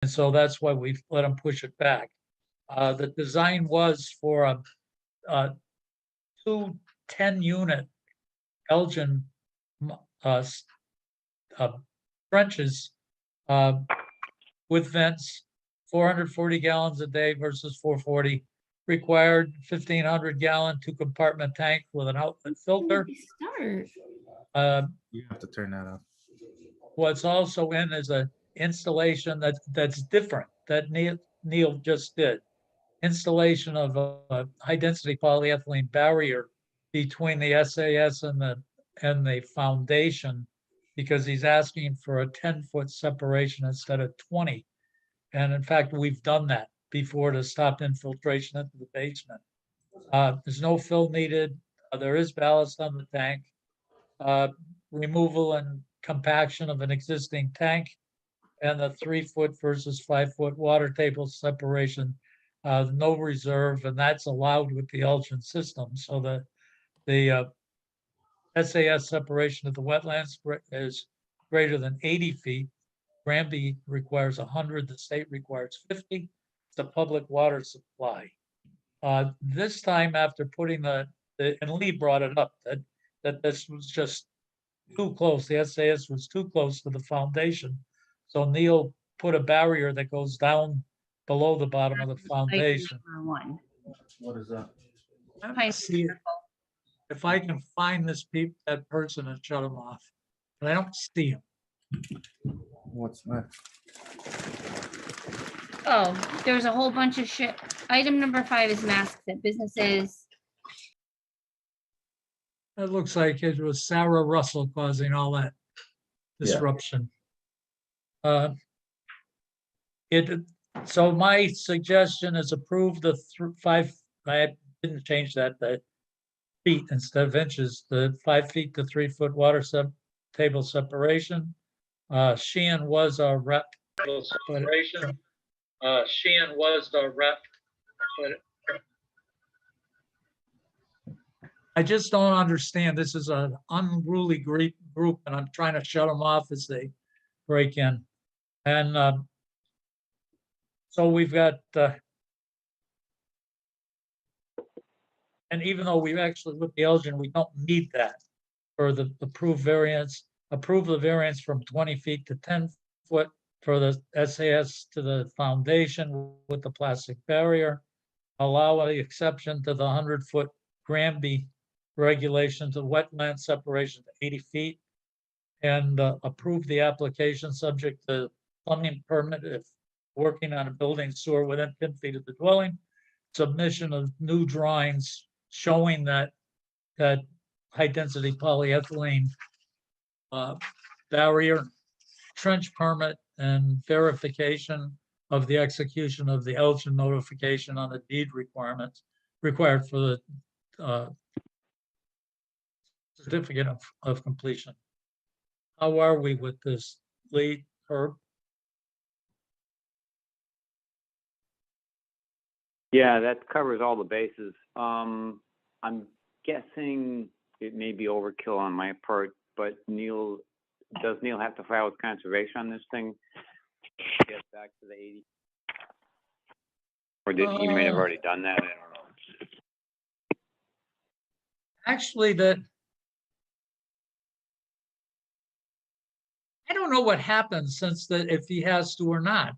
And so that's why we let them push it back. The design was for a two 10-unit Elgin uh, uh, trenches with vents, 440 gallons a day versus 440. Required 1,500-gallon 2-compartment tank with an outlet filter. Start. You have to turn that off. What's also in is a installation that's different that Neil just did. Installation of a high-density polyethylene barrier between the SAS and the foundation, because he's asking for a 10-foot separation instead of 20. And in fact, we've done that before to stop infiltration into the basement. There's no fill needed. There is ballast on the tank. Removal and compaction of an existing tank, and the 3-foot versus 5-foot water table separation. No reserve, and that's allowed with the Elgin system. So the SAS separation of the wetlands is greater than 80 feet. Granby requires 100, the state requires 50. It's a public water supply. This time, after putting and Lee brought it up, that this was just too close. The SAS was too close to the foundation. So Neil put a barrier that goes down below the bottom of the foundation. One. What is that? See if I can find that person and shut him off. But I don't see him. What's next? Oh, there's a whole bunch of shit. Item number 5 is masks at businesses. It looks like it was Sarah Russell causing all that disruption. So my suggestion is approve the 5. I didn't change that. The feet instead of inches. The 5 feet to 3-foot water table separation. Sheehan was our rep. Sheehan was our rep. But I just don't understand. This is an unruly group, and I'm trying to shut them off as they break in. And so we've got, and even though we've actually with the Elgin, we don't need that for the approved variance. Approve the variance from 20 feet to 10 foot for the SAS to the foundation with the plastic barrier. Allow the exception to the 100-foot Granby regulations of wetland separation to 80 feet, and approve the application subject to plumbing permit if working on a building sewer within 10 feet of the dwelling. Submission of new drawings showing that high-density polyethylene barrier, trench permit, and verification of the execution of the Elgin notification on the deed requirements required for the certificate of completion. How are we with this, Lee, Herb? Yeah, that covers all the bases. I'm guessing it may be overkill on my part, but does Neil have to file with conservation on this thing? Get back to the 80? Or he may have already done that, I don't know. Actually, I don't know what happens if he has to or not.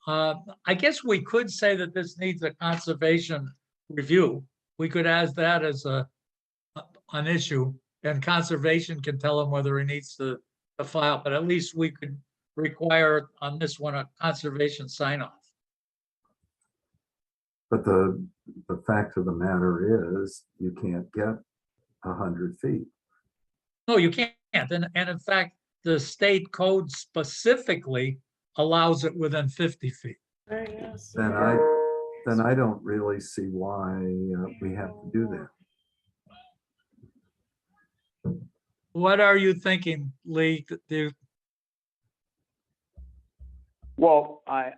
I guess we could say that this needs a conservation review. We could ask that as an issue, and conservation can tell him whether he needs to file, but at least we could require on this one a conservation sign off. But the fact of the matter is you can't get 100 feet. No, you can't. And in fact, the state code specifically allows it within 50 feet. Then I don't really see why we have to do that. What are you thinking, Lee? Well, I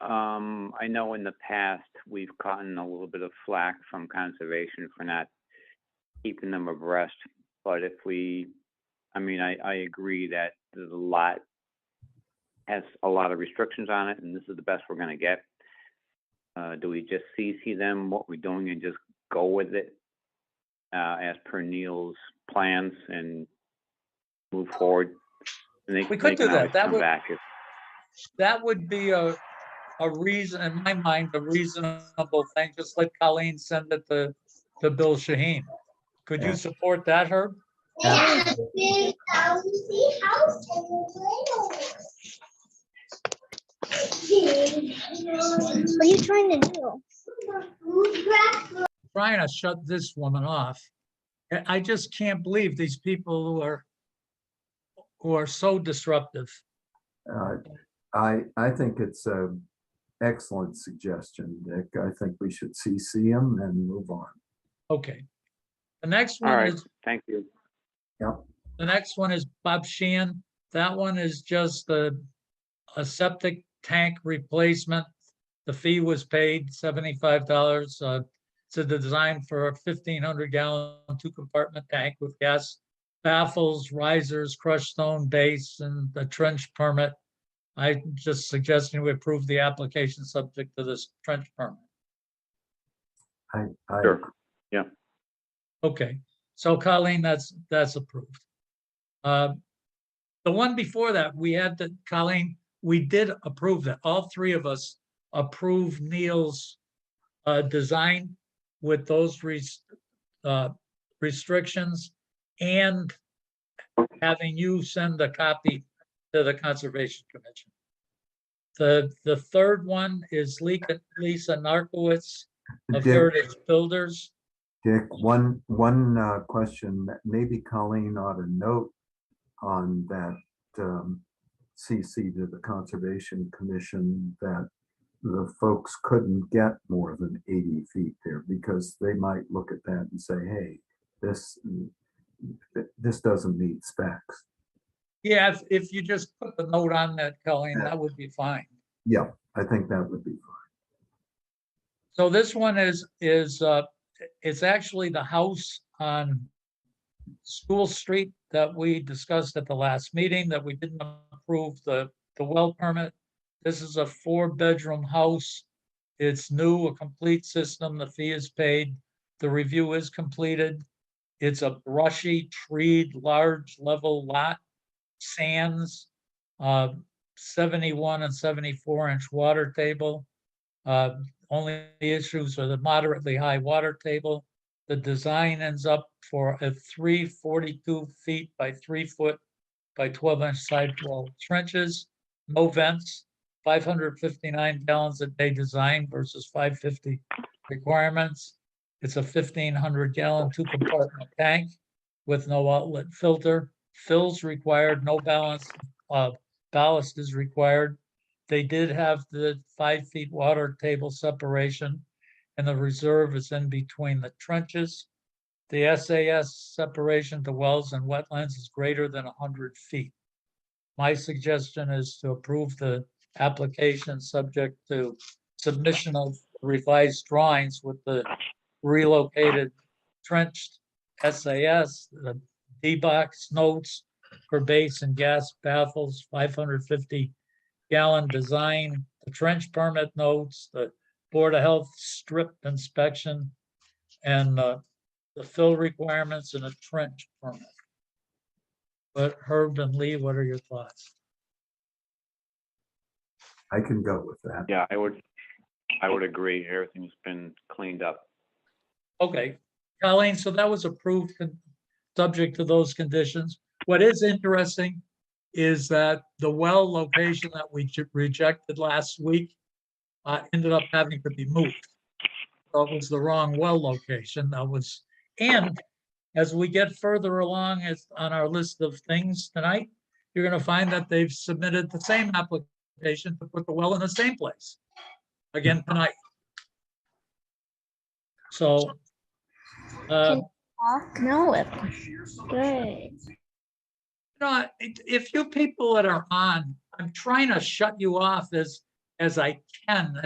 know in the past we've gotten a little bit of flack from conservation for not keeping them abreast. But if I agree that the lot has a lot of restrictions on it, and this is the best we're gonna get. Do we just CC them what we're doing and just go with it as per Neil's plans and move forward? And We they could do can that. always That come would- back if, That would be a reason, in my mind, a reasonable thing, just let Colleen send it to Bill Shaheen. Could you Yeah. support that, Herb? Absolutely. What are you trying to do? Trying to shut this woman off. I just can't believe these people who are so disruptive. I think it's a excellent suggestion, Dick. I think we should CC him and move on. Okay. The next all one right, is, thank you. Yep. the next one is Bob Sheehan. That one is just a septic tank replacement. The fee was paid $75. It's a design for a 1,500-gallon 2-compartment tank with gas baffles, risers, crushed stone base, and a trench permit. I just suggesting we approve the application subject to this trench permit. I Sure. Okay, so Colleen, that's approved. The one before that, we had to, Colleen, we did approve that. All three of us approved Neil's design with those restrictions and having you send a copy to the Conservation Commission. The third one is Lisa Narkowitz of Dick, Heritage Builders. Dick, one question, that maybe Colleen ought to note on that CC to the Conservation Commission that the folks couldn't get more than 80 feet there, because they might look at that and say, hey, this doesn't meet specs. Yeah, if you just put the note on that, Colleen, that would be fine. Yeah, I think that would be fine. So this one is it's actually the house on School Street that we discussed at the last meeting that we didn't approve the well permit. This is a 4-bedroom house. It's new, a complete system. The fee is paid. The review is completed. It's a brushy, treed, large level lot, sands, 71 and 74-inch water table. Only issues are the moderately high water table. The design ends up for a 342 feet by 3 foot by 12-inch sidewall trenches, no vents, 559 gallons a day design versus 550 requirements. It's a 1,500-gallon 2-compartment tank with no outlet filter. Fills required, no ballast is required. They did have the 5 feet water table separation, and the reserve is in between the trenches. The SAS separation to wells and wetlands is greater than 100 feet. My suggestion is to approve the application subject to submission of revised drawings with the relocated trenched SAS, the D-box notes for base and gas baffles, 550-gallon design, the trench permit notes, the Board of Health strip inspection, and the fill requirements and a trench permit. But Herb and Lee, what are your thoughts? I can go with that. Yeah, I would agree. Everything's been cleaned up. Okay, Colleen, so that was approved subject to those conditions. What is interesting is that the well location that we rejected last week ended up having to be moved. So it was the wrong well location. And as we get further along on our list of things tonight, you're going to find that they've submitted the same application to put the well in the same place again tonight. So No, good. if you people that are on, I'm trying to shut you off as I can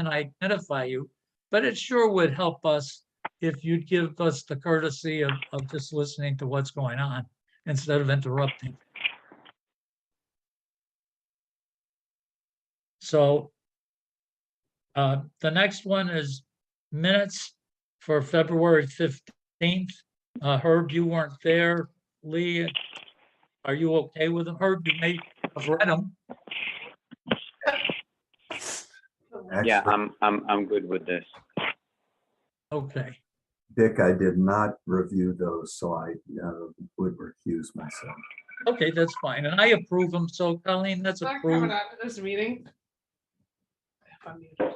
identify you, but it sure would help us if you'd give us the courtesy of just listening to what's going on instead of interrupting. So the next one is minutes for February 15th. Herb, you weren't there. Lee, are you okay with them? Herb, you may have read them. Yeah, Actually, I'm good with this. Okay, Dick, I did not review those, so I would recuse myself. okay, that's fine. And I approve them. So Colleen, that's Not approved. coming out of this meeting. If I'm muted.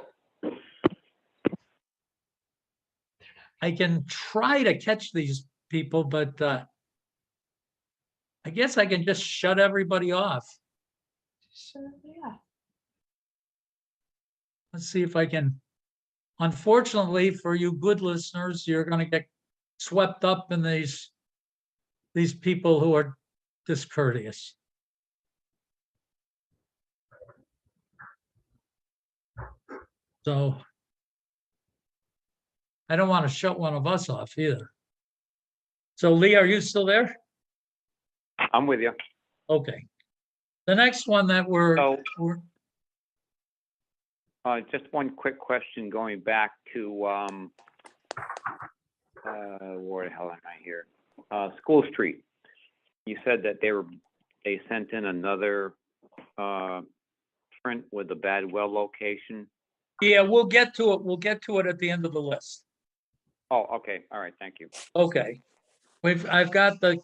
I can try to catch these people, but I guess I can just shut everybody off. Sure, yeah. Let's see if I can. Unfortunately, for you good listeners, you're going to get swept up in these people who are discourteous. So I don't want to shut one of us off either. So Lee, are you still there? I'm with you. Okay. The next one that So, we're just one quick question going back to, where the hell am I here? School Street. You said that they sent in another, print with the bad well location. yeah, we'll get to it. We'll get to it at the end of the list. Oh, okay. All right. Thank you. Okay. I've got the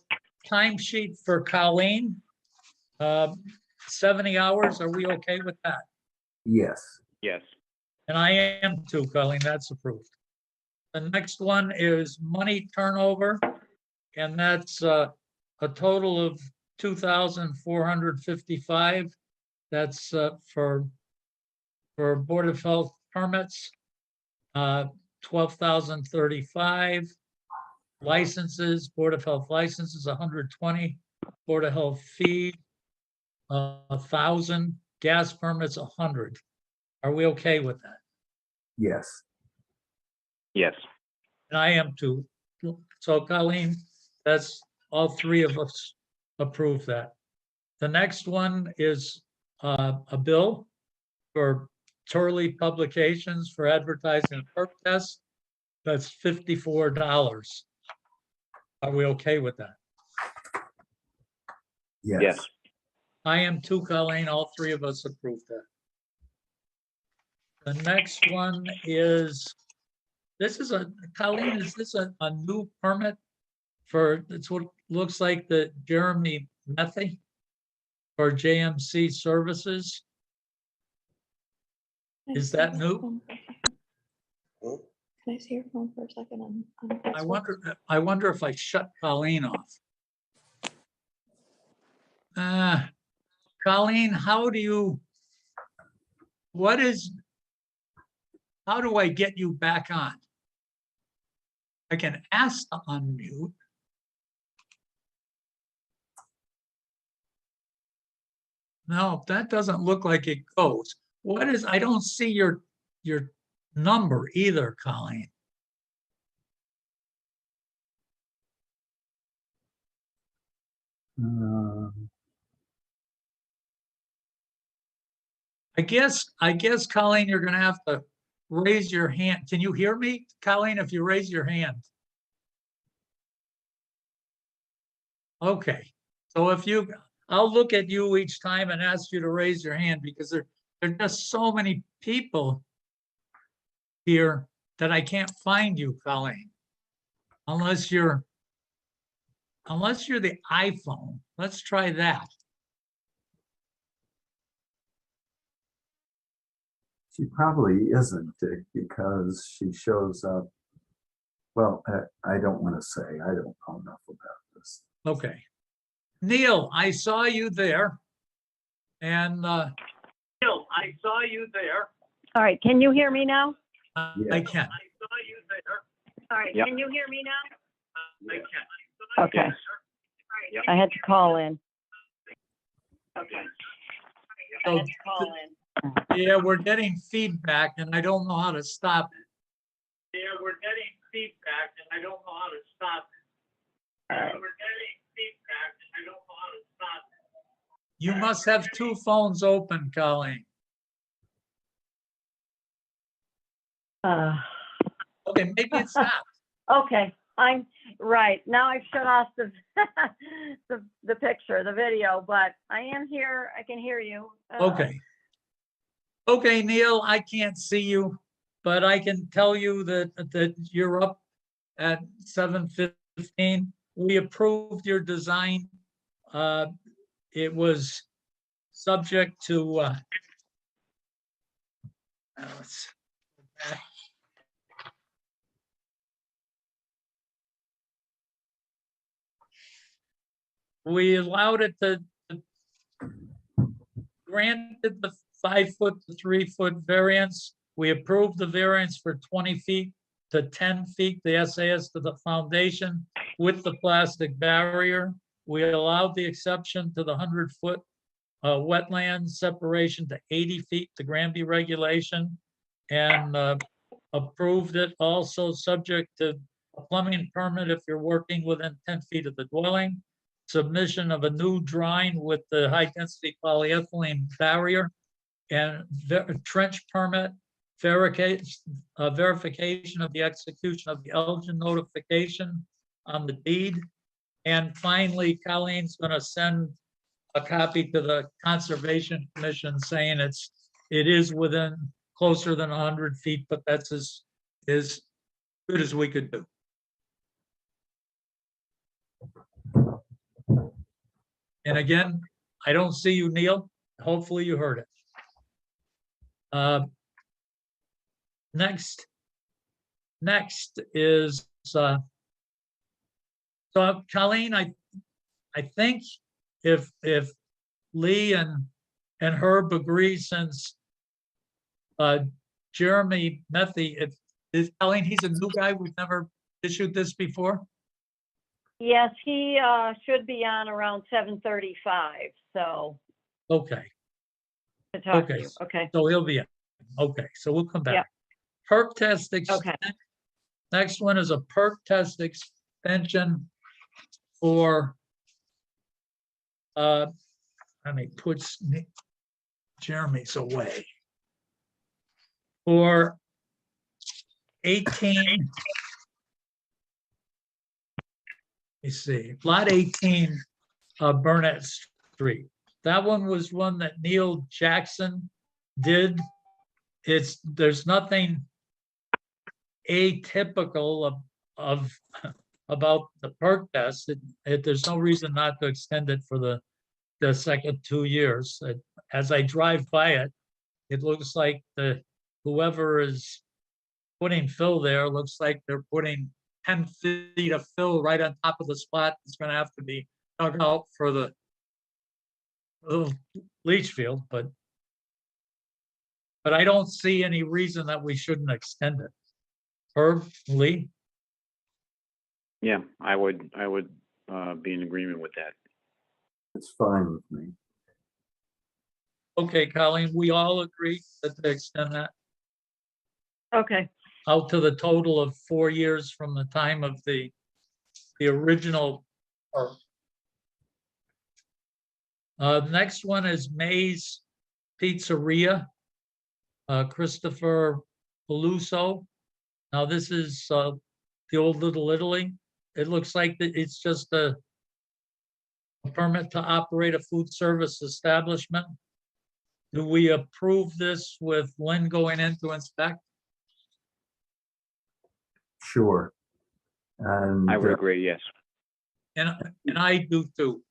timesheet for Colleen. 70 hours. Are we okay with that? Yes, Yes. And I am too, Colleen. That's approved. The next one is money turnover, and that's a total of 2,455. That's for Board of Health permits, 12,035. Licenses, Board of Health licenses, 120. Board of Health fee, 1,000. Gas permits, 100. Are we okay with that? yes, Yes. And I am too. So Colleen, that's all three of us approve that. The next one is a bill for Turley Publications for advertising a perk test. That's $54. Are we okay with that? yes. Yes. I am too, Colleen. All three of us approve that. The next one is, Colleen, is this a new permit for, it's what looks like the Jeremy Methy for JMC Services? Is that new? Can I see your phone for a second? On I wonder if I shut Colleen off. Colleen, how do I get you back on? I can ask to unmute. No, that doesn't look like it goes. I don't see your number either, Colleen. I guess, Colleen, you're gonna have to raise your hand. Can you hear me, Colleen, if you raise your hand? Okay, so I'll look at you each time and ask you to raise your hand because there are just so many people here that I can't find you, Colleen. Unless you're the iPhone. Let's try that. She probably isn't, Dick, because she shows up. Well, I don't want to say, I don't know enough about this. Okay. Neil, I saw you there. And Neil, I saw you there. All right, can you hear me now? I Yes. can. All right, Yep. can you hear me now? I can. Okay, Yep. I had to call in. Okay. I So, had to call in. yeah, we're getting feedback and I don't know how to stop it. Yeah, we're getting feedback and I don't know how to stop it. We're getting feedback and I don't know how to stop it. You must have two phones open, Colleen. Uh, Okay, maybe it's not. Okay, I'm, right, now I've shut off the, the picture, the video, but I am here, I can hear you. Okay. Okay, Neil, I can't see you, but I can tell you that you're up at 7:15. We approved your design. It was subject to, let's go back. We allowed it to granted the 5-foot to 3-foot variance. We approved the variance for 20 feet to 10 feet, the SAS to the foundation with the plastic barrier. We allowed the exception to the 100-foot wetland separation to 80 feet to Granby regulation, and approved it also subject to a plumbing permit if you're working within 10 feet of the dwelling, submission of a new drawing with the high-density polyethylene barrier, and trench permit, verification of the execution of the Elgin notification on the deed. And finally, Colleen's going to send a copy to the Conservation Commission saying it is within closer than 100 feet, but that's as good as we could do. And again, I don't see you, Neil. Hopefully you heard it. Next is, so Colleen, I think if Lee and Herb agree, since Jeremy Methy, is Colleen, he's a new guy, we've never issued this before? Yes, he should be on around 7:35, so Okay, to talk to Okay. you, okay, so he'll be in. Okay, so we'll come back. Yep. Perk test okay. extension. Next one is a perk test extension for, let me put Jeremy's away. For 18, let me see, lot 18, Burnett Street. That one was one that Neil Jackson did. There's nothing atypical of about the perk test. There's no reason not to extend it for the second 2 years. As I drive by it, it looks like whoever is putting fill there looks like they're putting 10 feet of fill right on top of the spot. It's going to have to be dug out for the leach field, but I don't see any reason that we shouldn't extend it. Herb, Lee? Yeah, I would be in agreement with that. It's fine with me. Okay, Colleen, we all agree that they extend that Okay, out to the total of 4 years from the time of the original. Next one is May's Pizzeria, Christopher Peluso. Now this is the old Little Italy. It looks like it's just a permit to operate a food service establishment. Do we approve this with Lynn going in to inspect? Sure. And I would agree, yes. And I do too.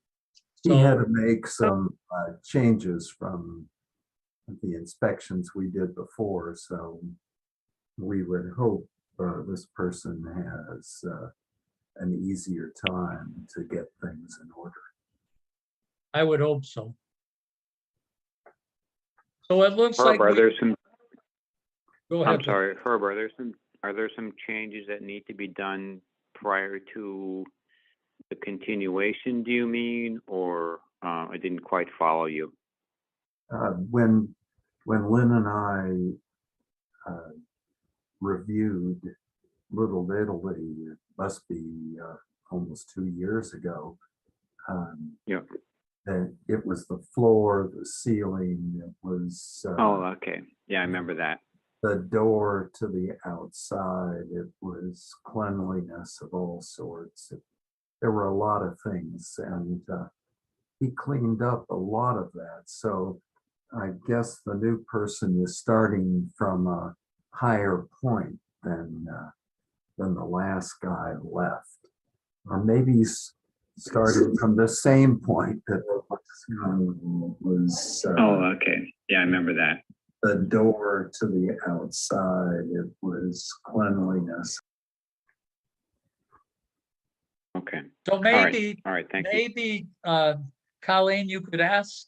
he had So, to make some changes from the inspections we did before, so we would hope this person has an easier time to get things in order. I would hope so. So it looks like, Herb, are there some, go ahead. I'm sorry, Herb, are there some changes that need to be done prior to the continuation, do you mean? Or I didn't quite follow you. When Lynn and I reviewed Little Italy, it must be almost 2 years ago. Yeah. And it was the floor, the ceiling, it was Oh, okay. Yeah, I remember that. the door to the outside. It was cleanliness of all sorts. There were a lot of things, and he cleaned up a lot of that. So I guess the new person is starting from a higher point than the last guy left. Or maybe he's starting from the same point that the last guy was. Oh, okay. Yeah, I remember that. The door to the outside, it was cleanliness. Okay. So All right. maybe, All right. Thank you. maybe, Colleen, you could ask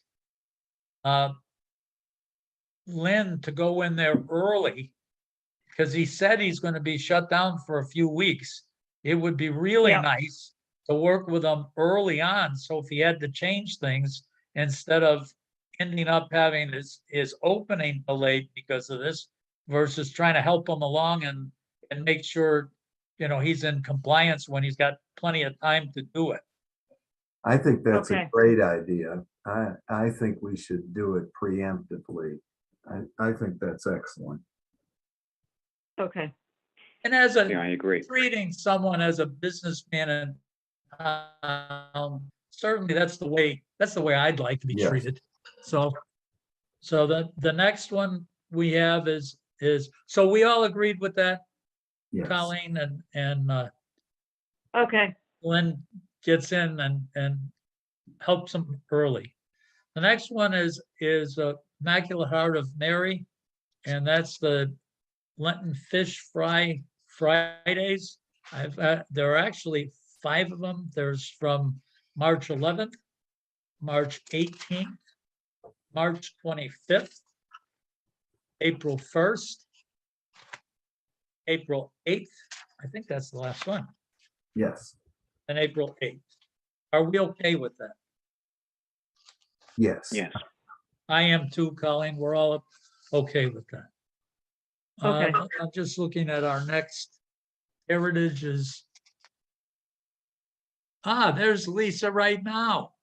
Lynn to go in there early, because he said he's going to be shut down for a few weeks. It would be really Yeah. nice to work with him early on. So if he had to change things, instead of ending up having his opening delayed because of this, versus trying to help him along and make sure, you know, he's in compliance when he's got plenty of time to do it. I think that's a Okay. great idea. I think we should do it preemptively. I think that's excellent. Okay. And as Yeah, I agree. treating someone as a businessman in town, certainly that's the way I'd like to be Yes. treated. So the next one we have is, so we all agreed with that, Yes. Colleen, and Okay. Lynn gets in and helps them early. The next one is Immaculate Heart of Mary, and that's the Lenten Fish Fry Fridays. There are actually 5 of them. There's from March 11th, March 18th, March 25th, April 1st, April 8th. I think that's the last one, Yes. and April 8th. Are we okay with that? Yes. Yes. I am too, Colleen. We're all okay with that. Okay. I'm just looking at our next heritage is. There's Lisa right now.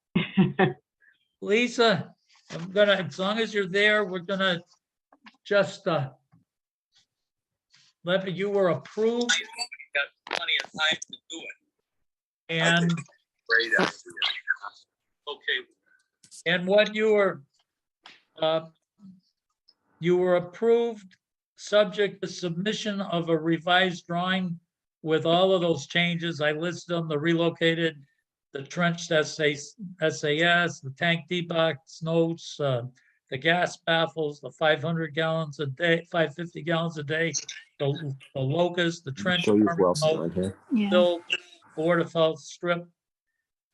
Lisa, I'm gonna, as long as you're there, we're gonna just let you were approved. You've got plenty of time to do it. And Great idea. okay. And what you were approved, subject to submission of a revised drawing with all of those changes. I listed them, the relocated, the trenched SAS, the tank debox notes, the gas baffles, the 500 gallons a day, 550 gallons a day, the locust, the trench permit note, Yeah. build, board of health strip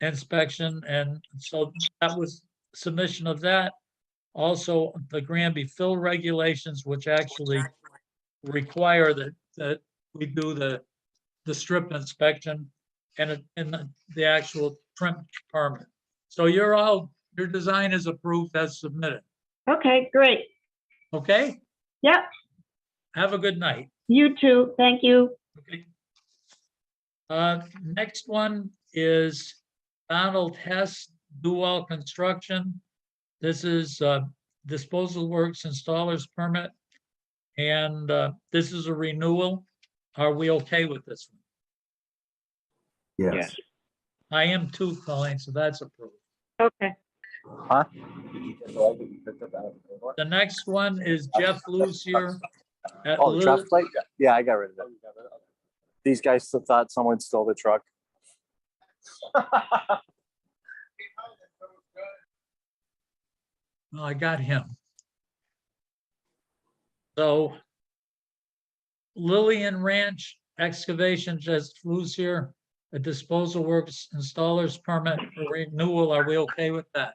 inspection. And so that was submission of that. Also, the Granby fill regulations, which actually require that we do the strip inspection and the actual trim permit. So your design is approved as submitted. Okay, great. Okay? Yep. Have a good night. You too. Thank you. Okay. Next one is Donald Hess, Dual Construction. This is disposal works installers permit. And this is a renewal. Are we okay with this one? Yes. Yes. I am too, Colleen, so that's approved. Okay. Huh? The next one is Jeff Lucier at Oh, the Little, traffic light? Yeah, I got rid of it. These guys thought someone stole the truck. oh, I got him. So Lillian Ranch excavation, just Lucier, a disposal works installers permit for renewal. Are we okay with that?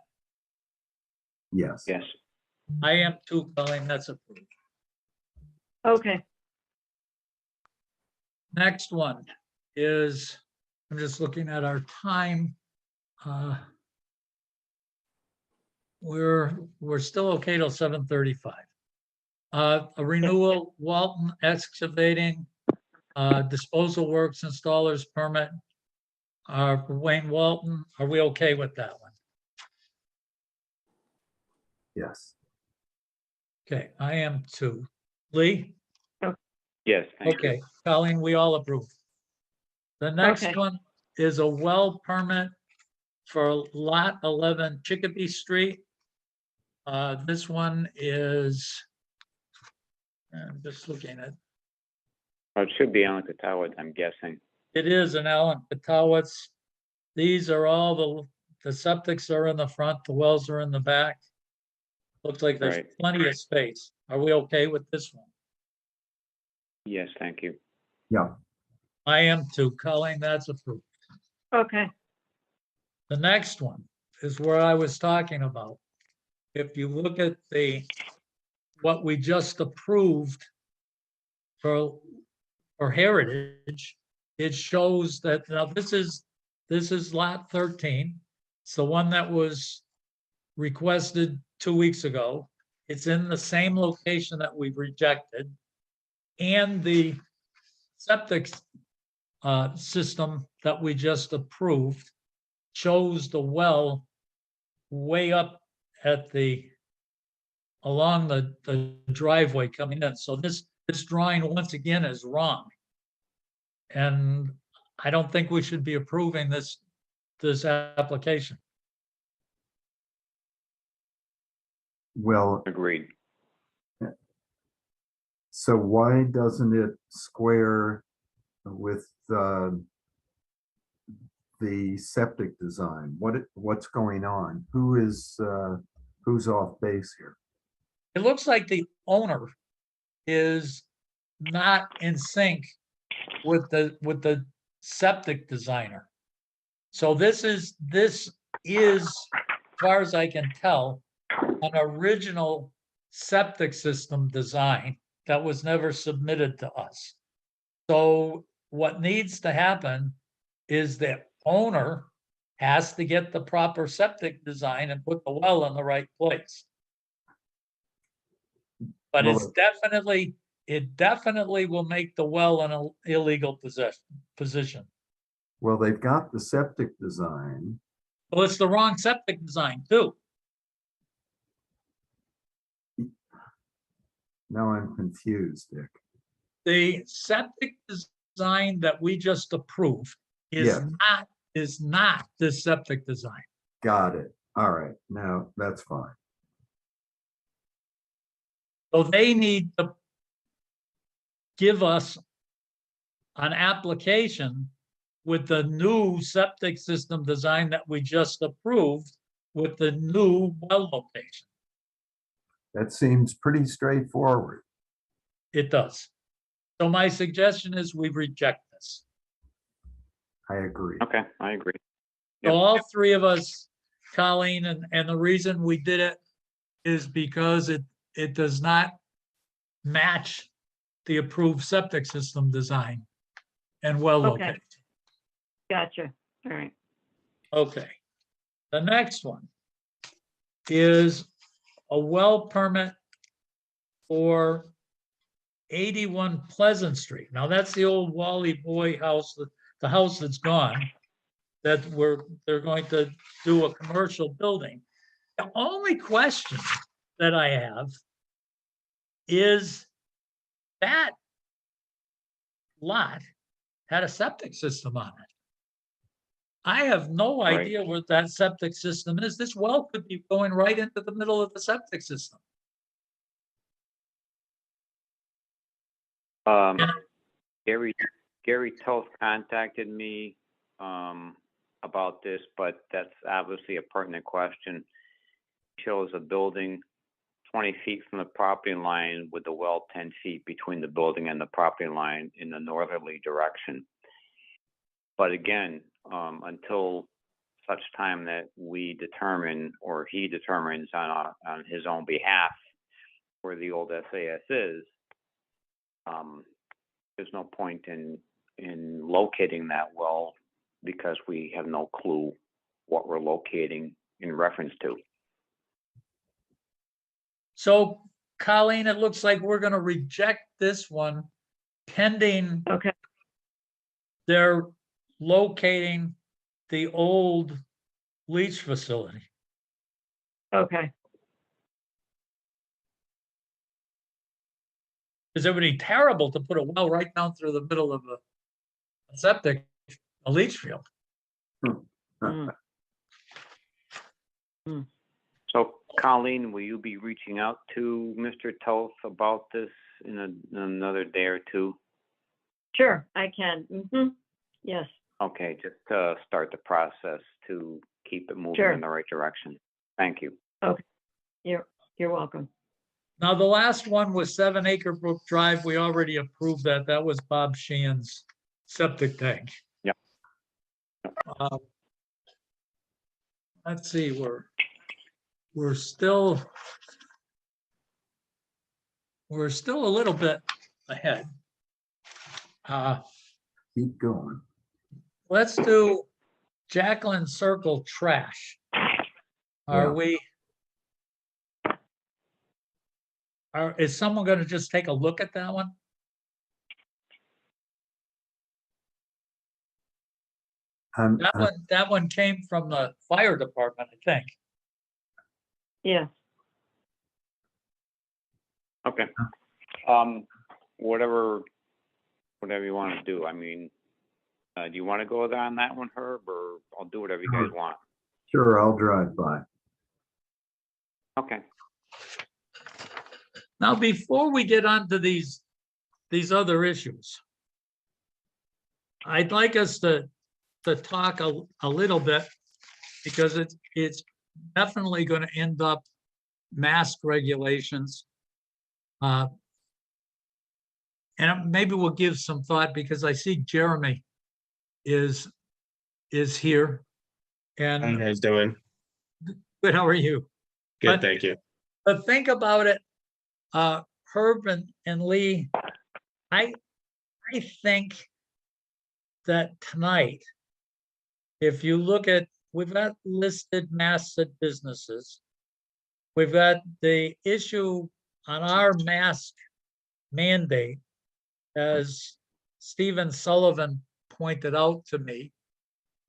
Yes. Yes. I am too, Colleen, that's approved. Okay. Next one is, I'm just looking at our time. We're still okay till 7:35. A renewal, Walton Excavating, disposal works installers permit. For Wayne Walton, are we okay with that one? Yes. Okay, I am too. Lee? Yes, thank you. Okay, Colleen, we all approve. The next Okay. one is a well permit for lot 11 Chicopee Street. This one is, I'm just looking at, Oh, it should be Alan Katawit, I'm guessing. it is an Alan Katawitz. These are all the septics are in the front, the wells are in the back. Looks like there's Right. plenty of space. Are we okay with this one? Yes, thank you. Yeah, I am too. Colleen, that's approved. Okay, The next one is where I was talking about. If you look at what we just approved for Heritage, it shows that, now this is lot 13. It's the one that was requested 2 weeks ago. It's in the same location that we rejected. And the septic system that we just approved shows the well way up at along the driveway coming in. So this drawing once again is wrong. And I don't think we should be approving this application. well, Agreed. so why doesn't it square with the septic design? What's going on? Who's off base here? It looks like the owner is not in sync with the septic designer. So this is, as far as I can tell, an original septic system design that was never submitted to us. So what needs to happen is the owner has to get the proper septic design and put the well in the right place. But Well, it definitely will make the well in an illegal position. Well, they've got the septic design. Well, it's the wrong septic design too. Now I'm confused, Dick. The septic design that we just approved Yeah. is not this septic design. Got it. All right, now that's fine. So they need to give us an application with the new septic system design that we just approved with the new well location. That seems pretty straightforward. It does. So my suggestion is we reject this. I agree. Okay, I agree. So Yep. all three of us, Colleen, and the reason we did it is because it does not match the approved septic system design and well Okay. location. gotcha. All right. Okay. The next one is a well permit for 81 Pleasant Street. Now that's the old Wally Boy house, the house that's gone, that they're going to do a commercial building. The only question that I have is that lot had a septic system on it. I have no Right. idea what that septic system is. This well could be going right into the middle of the septic system. Gary Toth contacted me about this, but that's obviously a pertinent question. Shows a building 20 feet from the property line with the well 10 feet between the building and the property line in the northerly direction. But again, until such time that we determine, or he determines on his own behalf, where the old SAS is, there's no point in locating that well because we have no clue what we're locating in reference to. So Colleen, it looks like we're gonna reject this one pending Okay. they're locating the old leach facility. Okay. Because it would be terrible to put a well right down through the middle of a septic, a leach field. So Colleen, will you be reaching out to Mr. Toth about this in another day or two? Sure, I can. Yes, Okay, just to start the process to keep it moving Sure. in the right direction. Thank you. you're welcome. Now, the last one was 7 Acre Brook Drive. We already approved that. That was Bob Sheehan's septic tank. Yep. Uh, Let's see, we're still a little bit ahead. Keep going. Let's do Jacqueline Circle trash. Yeah. Is someone gonna just take a look at that one? That one came from the fire department, I think. Yes. Okay. Whatever you want to do. I mean, do you want to go there on that one, Herb, or I'll do whatever you guys want? Sure, I'll drive by. Okay. Now, before we get on to these other issues, I'd like us to talk a little bit, because it's definitely going to end up mask regulations. And maybe we'll give some thought, because I see Jeremy is here. How you And guys doing? good, how are you? Good, But- thank you. But think about it, Herb and Lee, I think that tonight, if you look at, we've got listed masked businesses. We've got the issue on our mask mandate, as Stephen Sullivan pointed out to me,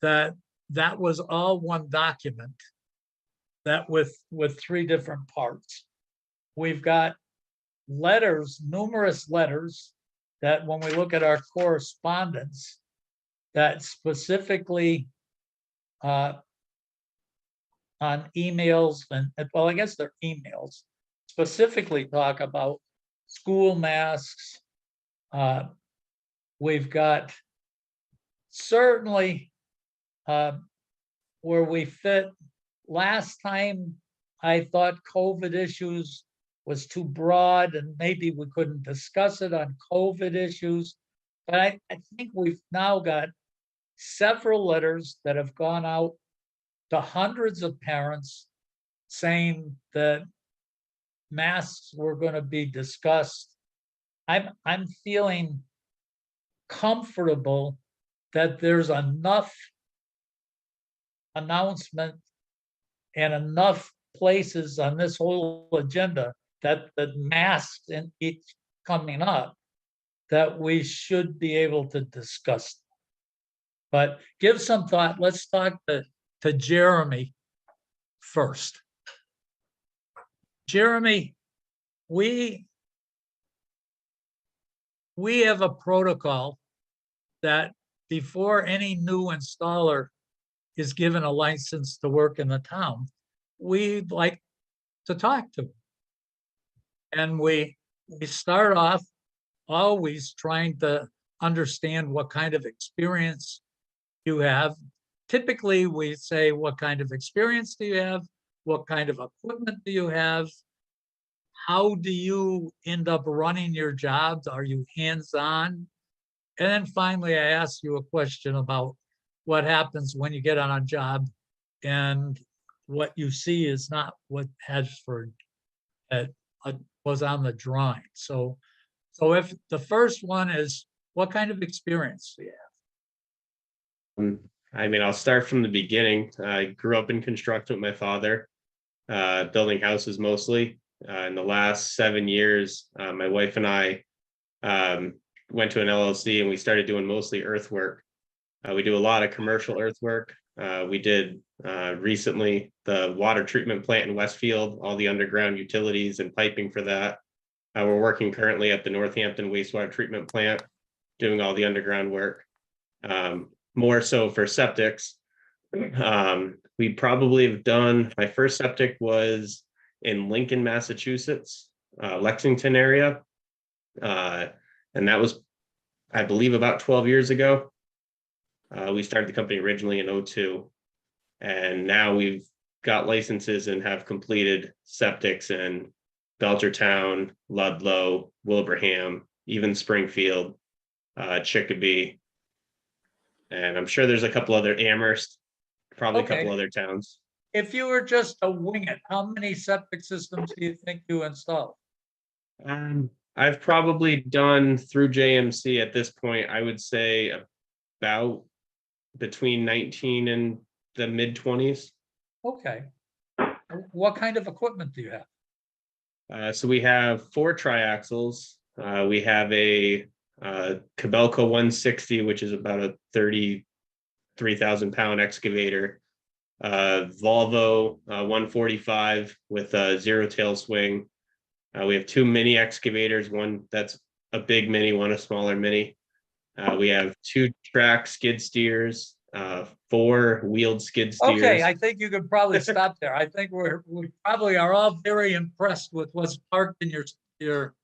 that was all one document, that with 3 different parts. We've got letters, numerous letters, that when we look at our correspondence, that specifically on emails, and well, I guess they're emails, specifically talk about school masks. We've got certainly where we fit. Last time, I thought COVID issues was too broad, and maybe we couldn't discuss it on COVID issues. But I think we've now got several letters that have gone out to hundreds of parents saying that masks were going to be discussed. I'm feeling comfortable that there's enough announcement and enough places on this whole agenda that the masks in each coming up, that we should be able to discuss. But give some thought. Let's talk to Jeremy first. Jeremy, we have a protocol that before any new installer is given a license to work in the town, we'd like to talk to them. And we start off always trying to understand what kind of experience you have. Typically, we say, what kind of experience do you have? What kind of equipment do you have? How do you end up running your jobs? Are you hands-on? And then finally, I ask you a question about what happens when you get on a job and what you see is not what Hedford was on the drawing. So if the first one is, what kind of experience do you have? I mean, I'll start from the beginning. I grew up in construction with my father, building houses mostly. In the last 7 years, my wife and I went to an LLC and we started doing mostly earthwork. We do a lot of commercial earthwork. We did recently the water treatment plant in Westfield, all the underground utilities and piping for that. We're working currently at the Northampton wastewater treatment plant, doing all the underground work. More so for septics. We probably have done, my first septic was in Lincoln, Massachusetts, Lexington area. And that was, I believe, about 12 years ago. We started the company originally in 2002. And now we've got licenses and have completed septics in Belchertown, Ludlow, Wilbraham, even Springfield, Chicopee. And I'm sure there's a couple other, Amherst, probably a couple Okay. other towns. If you were just to wing it, how many septic systems do you think you installed? I've probably done through JMC at this point, I would say about between 19 and the mid 20s. Okay. What kind of equipment do you have? So we have 4 triaxles. We have a Cabelco 160, which is about a 33,000 pound excavator. Volvo 145 with a 0 tail swing. We have 2 mini excavators, one that's a big mini, one a smaller mini. We have 2 track skid steers, 4 wheeled skid steers. Okay, I think you could probably stop there. I think we probably are all very impressed with what's parked in your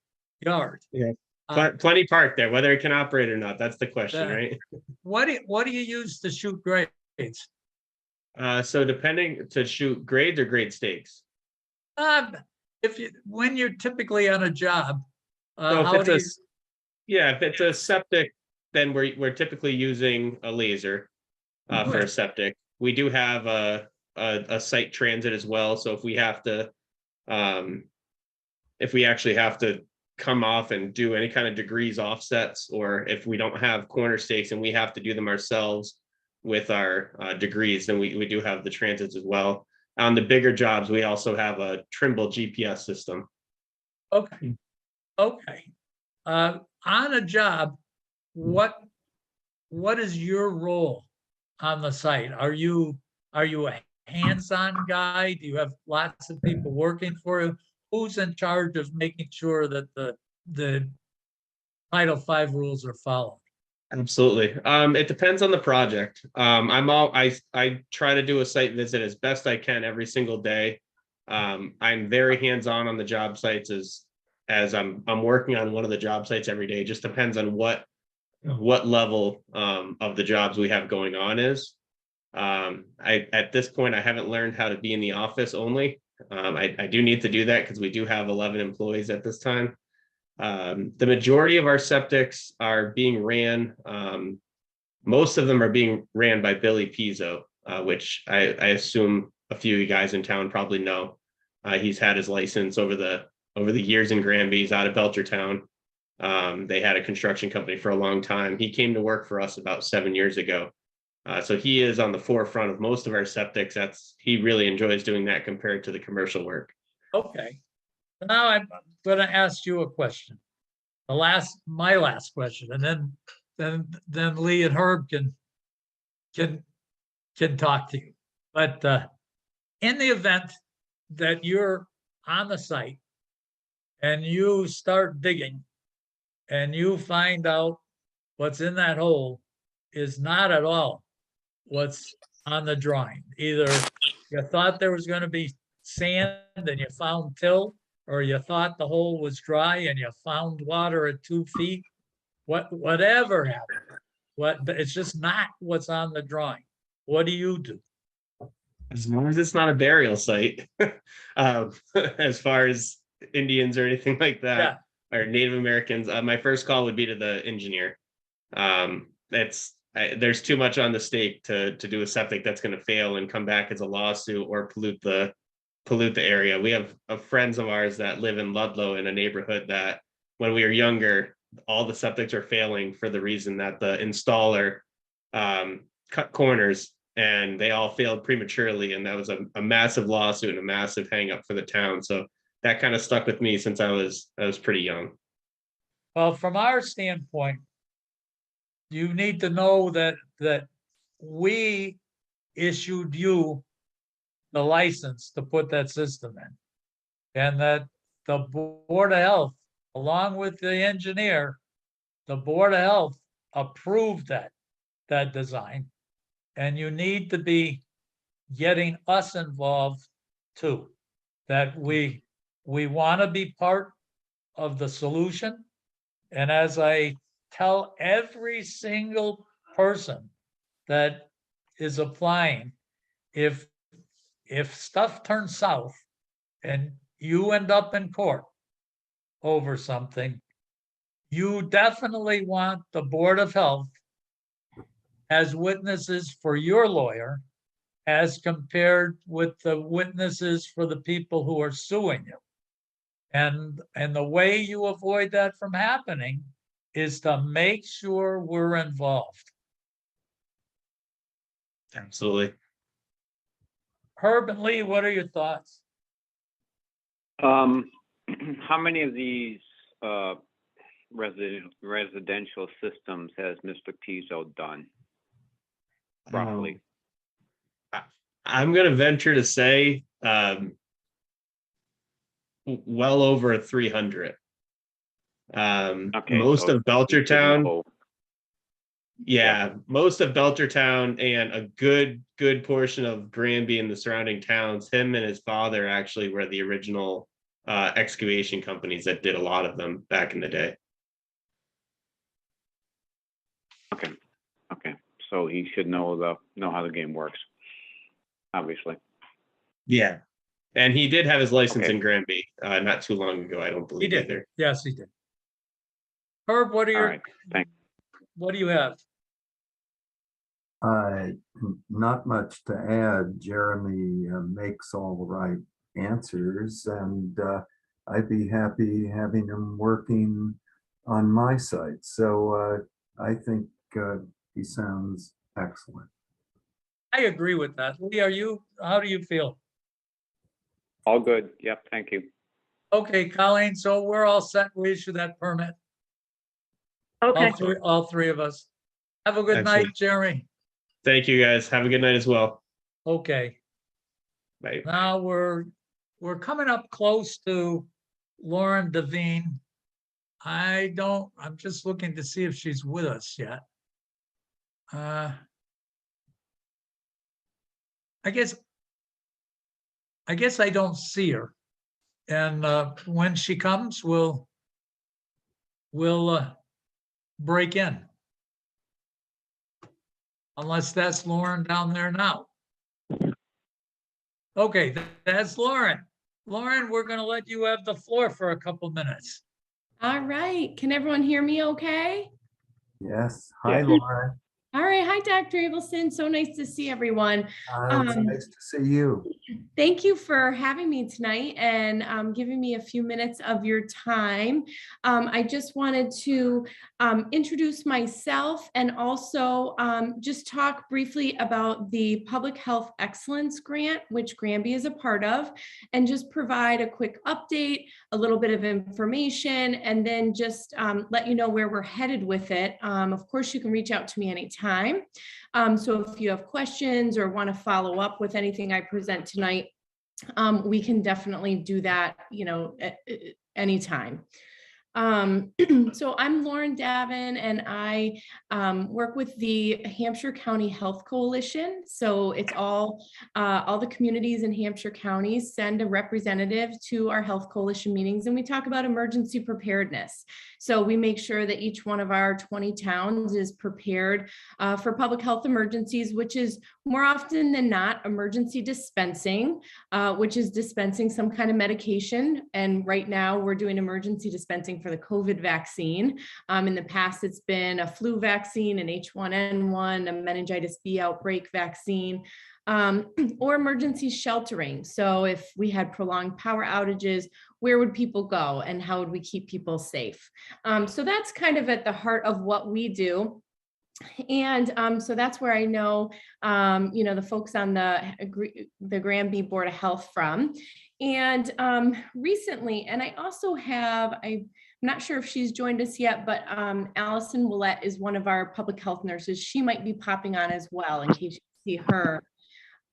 yard. Yeah. Uh, Plenty parked there, whether it can operate or not. That's the question, that- right? What do you use to shoot grades? So depending to shoot grades or grade stakes. When you're typically on a job, So how if do you? it's if it's a septic, then we're typically using a laser for a septic. We do have a site transit as well. So if we have to, if we actually have to come off and do any kind of degrees offsets, or if we don't have corner stakes and we have to do them ourselves with our degrees, then we do have the transits as well. On the bigger jobs, we also have a Trimble GPS system. Okay. On a job, what is your role on the site? Are you a hands-on guy? Do you have lots of people working for you? Who's in charge of making sure that the Title V rules are followed? Absolutely. It depends on the project. I try to do a site visit as best I can every single day. I'm very hands-on the job sites as I'm working on one of the job sites every day. It just depends on what level of the jobs we have going on is. At this point, I haven't learned how to be in the office only. I do need to do that because we do have 11 employees at this time. The majority of our septics are being ran. Most of them are being ran by Billy Pizzo, which I assume a few of you guys in town probably know. He's had his license over the years in Granby. He's out of Belchertown. They had a construction company for a long time. He came to work for us about 7 years ago. So he is on the forefront of most of our septics. He really enjoys doing that compared to the commercial work. Okay. Now I'm going to ask you a question. My last question, and then Lee and Herb can talk to you. But in the event that you're on the site and you start digging and you find out what's in that hole is not at all what's on the drawing. Either you thought there was going to be sand and you found till, or you thought the hole was dry and you found water at 2 feet. Whatever happened, but it's just not what's on the drawing. What do you do? As long as it's not a burial site, as far as Indians or anything like that, or Native Americans, my first call would be to the engineer. There's too much on the stake to do a septic that's going to fail and come back as a lawsuit or pollute the area. We have friends of ours that live in Ludlow in a neighborhood that when we were younger, all the septics are failing for the reason that the installer cut corners and they all failed prematurely. And that was a massive lawsuit and a massive hang up for the town. So that kind of stuck with me since I was pretty young. Well, from our standpoint, you need to know that we issued you the license to put that system in, and that the Board of Health along with the engineer, the Board of Health approved that design. And you need to be getting us involved too. That we want to be part of the solution. And as I tell every single person that is applying, if stuff turns south and you end up in court over something, you definitely want the Board of Health as witnesses for your lawyer as compared with the witnesses for the people who are suing you. And the way you avoid that from happening is to make sure we're involved. Absolutely. Herb and Lee, what are your thoughts? How many of these residential systems has Mr. Pizzo done? Roughly. I'm going to venture to say well over 300. Okay, Most so of it's pretty Belchertown, low. yeah, most of Belchertown and a good portion of Granby and the surrounding towns, him and his father actually were the original excavation companies that did a lot of them back in the day. Okay, so he should know how the game works, obviously. Yeah. And he did have his license Okay. in Granby not too long ago, I don't believe either. Yes, he did. Herb, what are All your, right, thanks. what do you have? Not much to add. Jeremy makes all the right answers, and I'd be happy having him working on my site. So I think he sounds excellent. I agree with that. Lee, how do you feel? All good. Yep, thank you. Okay, Colleen, so we're all set. We issue that permit. Okay. All three of us. Have a good night, Excellent. Jeremy. Thank you guys. Have a good night as well. Okay, Bye. now we're coming up close to Lauren Devine. I'm just looking to see if she's with us yet. I guess I don't see her. And when she comes, we'll break in. Unless that's Lauren down there now. Okay, that's Lauren. Lauren, we're going to let you have the floor for a couple minutes. All right. Can everyone hear me okay? Yes. Hi, Yeah. Lauren. All right. Hi, Dr. Abelson. So nice to see everyone. It's nice to see you. Thank you for having me tonight and giving me a few minutes of your time. I just wanted to introduce myself and also just talk briefly about the Public Health Excellence Grant, which Granby is a part of, and just provide a quick update, a little bit of information, and then just let you know where we're headed with it. Of course, you can reach out to me anytime. So if you have questions or want to follow up with anything I present tonight, we can definitely do that, anytime. So I'm Lauren Davin, and I work with the Hampshire County Health Coalition. So it's all the communities in Hampshire counties send a representative to our health coalition meetings, and we talk about emergency preparedness. So we make sure that each one of our 20 towns is prepared for public health emergencies, which is more often than not emergency dispensing, which is dispensing some kind of medication. And right now we're doing emergency dispensing for the COVID vaccine. In the past, it's been a flu vaccine, an H1N1, a meningitis B outbreak vaccine, or emergency sheltering. So if we had prolonged power outages, where would people go and how would we keep people safe? So that's kind of at the heart of what we do. And so that's where I know, the folks on the Granby Board of Health from. And recently, and I also have, I'm not sure if she's joined us yet, but Allison Willett is one of our public health nurses. She might be popping on as well in case you see her.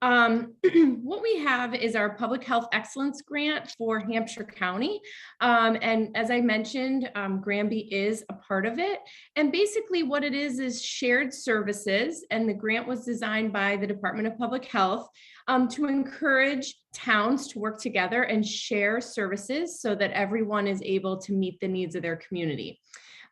What we have is our Public Health Excellence Grant for Hampshire County. And as I mentioned, Granby is a part of it. And basically what it is shared services. And the grant was designed by the Department of Public Health to encourage towns to work together and share services so that everyone is able to meet the needs of their community.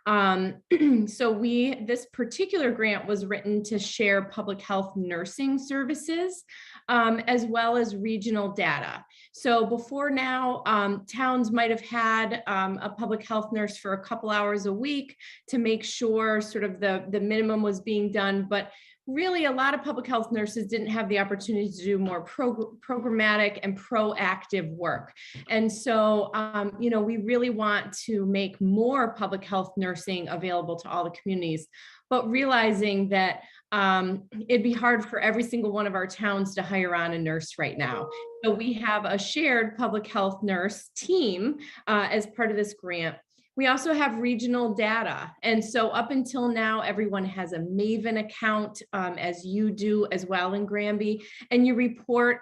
So this particular grant was written to share public health nursing services, as well as regional data. So before now, towns might have had a public health nurse for a couple hours a week to make sure sort of the minimum was being done, but really a lot of public health nurses didn't have the opportunity to do more programmatic and proactive work. And so, we really want to make more public health nursing available to all the communities, but realizing that it'd be hard for every single one of our towns to hire on a nurse right now. So we have a shared public health nurse team as part of this grant. We also have regional data. And so up until now, everyone has a Maven account, as you do as well in Granby, and you report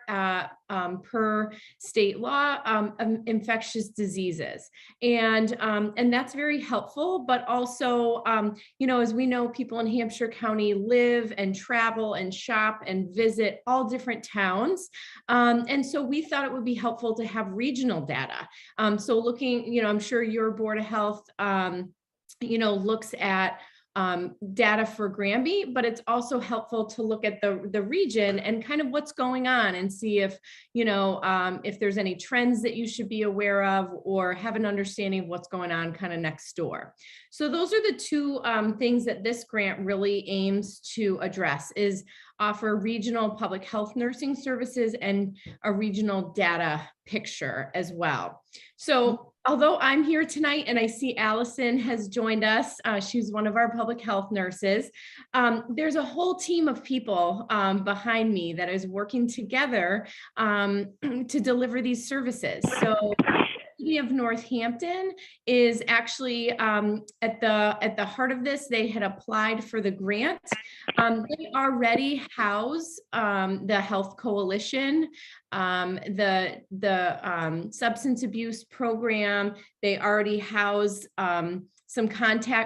per state law infectious diseases. And that's very helpful, but also, as we know, people in Hampshire County live and travel and shop and visit all different towns. And so we thought it would be helpful to have regional data. So looking, I'm sure your Board of Health, looks at data for Granby, but it's also helpful to look at the region and kind of what's going on and see if, if there's any trends that you should be aware of or have an understanding of what's going on kind of next door. So those are the two things that this grant really aims to address, is offer regional public health nursing services and a regional data picture as well. So although I'm here tonight and I see Allison has joined us, she's one of our public health nurses, there's a whole team of people behind me that is working together to deliver these services. So the City of Northampton is actually at the heart of this. They had applied for the grant. They already house the Health Coalition, the substance abuse program. They already house some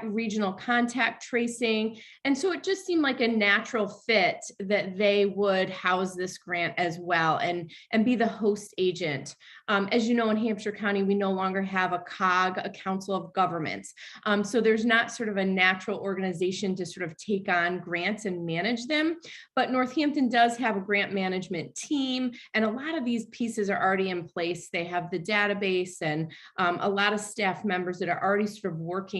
regional contact tracing. And so it just seemed like a natural fit that they would house this grant as well and be the host agent. As you know, in Hampshire County, we no longer have a COG, a Council of Governments. So there's not sort of a natural organization to sort of take on grants and manage them, but Northampton does have a grant management team, and a lot of these pieces are already in place. They have the database and a lot of staff members that are already sort of working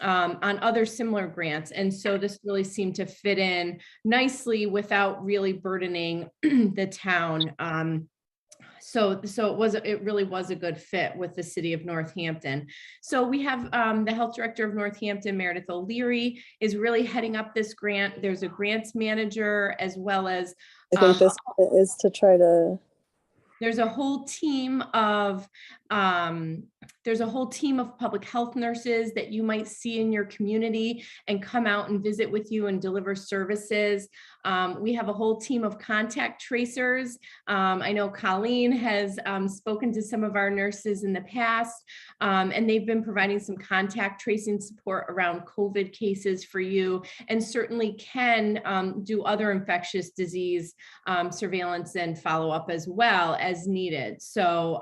on other similar grants. And so this really seemed to fit in nicely without really burdening the town. So it really was a good fit with the City of Northampton. So we have the Health Director of Northampton, Meredith O'Leary, is really heading up this grant. There's a grants manager, as well as I think this is to try to. There's a whole team of public health nurses that you might see in your community and come out and visit with you and deliver services. We have a whole team of contact tracers. I know Colleen has spoken to some of our nurses in the past, and they've been providing some contact tracing support around COVID cases for you, and certainly can do other infectious disease surveillance and follow up as well as needed. So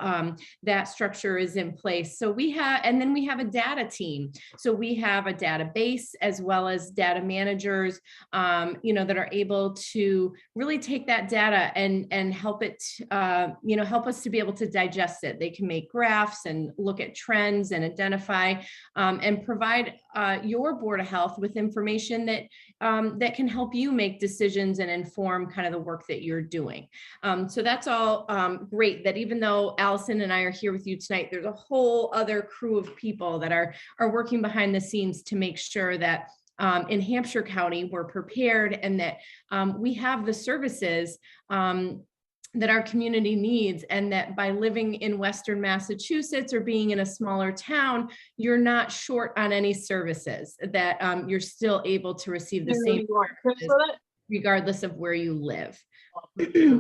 that structure is in place. So and then we have a data team. So we have a database as well as data managers, that are able to really take that data and help it, help us to be able to digest it. They can make graphs and look at trends and identify and provide your Board of Health with information that that can help you make decisions and inform kind of the work that you're doing. So that's all great, that even though Allison and I are here with you tonight, there's a whole other crew of people that are working behind the scenes to make sure that in Hampshire County, we're prepared and that we have the services that our community needs, and that by living in Western Massachusetts or being in a smaller town, you're not short on any services, that you're still able to receive the same services. regardless of where you live.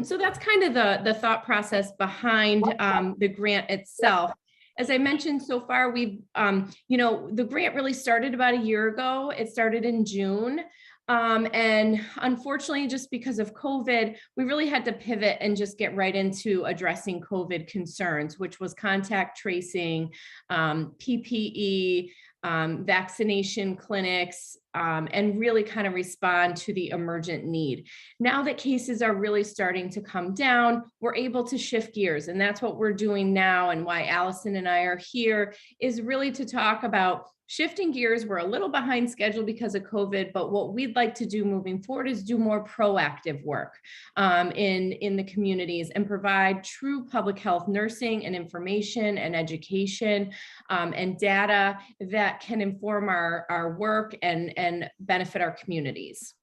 So that's kind of the thought process behind the grant itself. As I mentioned so far, we've, the grant really started about a year ago. It started in June. And unfortunately, just because of COVID, we really had to pivot and just get right into addressing COVID concerns, which was contact tracing, PPE, vaccination clinics, and really kind of respond to the emergent need. Now that cases are really starting to come down, we're able to shift gears, and that's what we're doing now, and why Allison and I are here is really to talk about shifting gears. We're a little behind schedule because of COVID, but what we'd like to do moving forward is do more proactive work in the communities and provide true public health nursing and information and education and data that can inform our work and benefit our communities.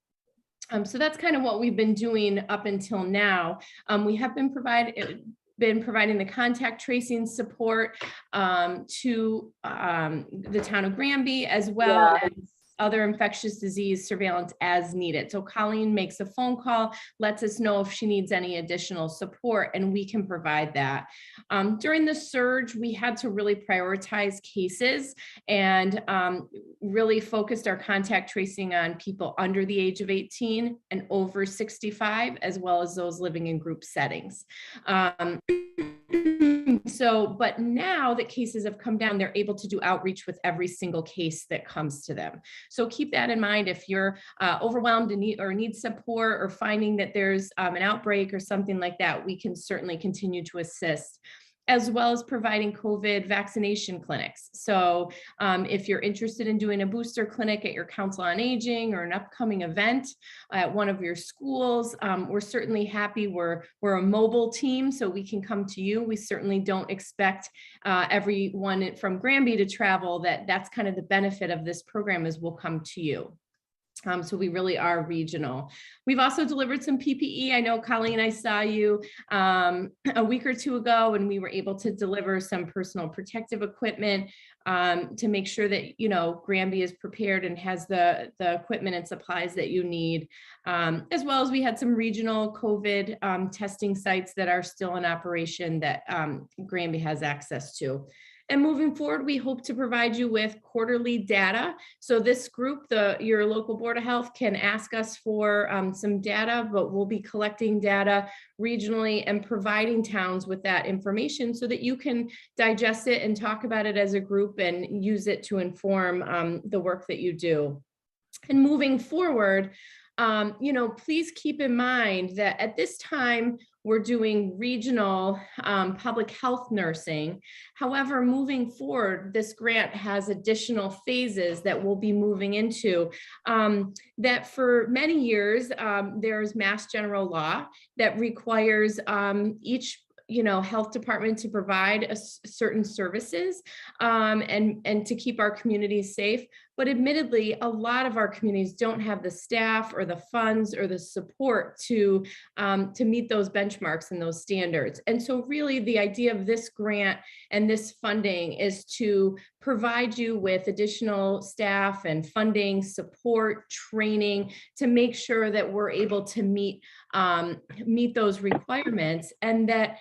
So that's kind of what we've been doing up until now. We have been providing the contact tracing support to the town of Granby, as well as other infectious disease surveillance as needed. So Colleen makes a phone call, lets us know if she needs any additional support, and we can provide that. During the surge, we had to really prioritize cases and really focused our contact tracing on people under the age of 18 and over 65, as well as those living in group settings. But now that cases have come down, they're able to do outreach with every single case that comes to them. So keep that in mind. If you're overwhelmed and need support, or finding that there's an outbreak or something like that, we can certainly continue to assist, as well as providing COVID vaccination clinics. So if you're interested in doing a booster clinic at your Council on Aging or an upcoming event at one of your schools, we're certainly happy. We're a mobile team, so we can come to you. We certainly don't expect everyone from Granby to travel. That's kind of the benefit of this program, is we'll come to you. So we really are regional. We've also delivered some PPE. I know, Colleen, I saw you a week or two ago, and we were able to deliver some personal protective equipment to make sure that, Granby is prepared and has the equipment and supplies that you need, as well as we had some regional COVID testing sites that are still in operation that Granby has access to. And moving forward, we hope to provide you with quarterly data. So this group, your local Board of Health, can ask us for some data, but we'll be collecting data regionally and providing towns with that information so that you can digest it and talk about it as a group and use it to inform the work that you do. And moving forward, please keep in mind that at this time, we're doing regional public health nursing. However, moving forward, this grant has additional phases that we'll be moving into. That for many years, there's Mass General Law that requires each health department to provide certain services and to keep our communities safe. But admittedly, a lot of our communities don't have the staff or the funds or the support to meet those benchmarks and those standards. And so really the idea of this grant and this funding is to provide you with additional staff and funding, support, training to make sure that we're able to meet those requirements, and that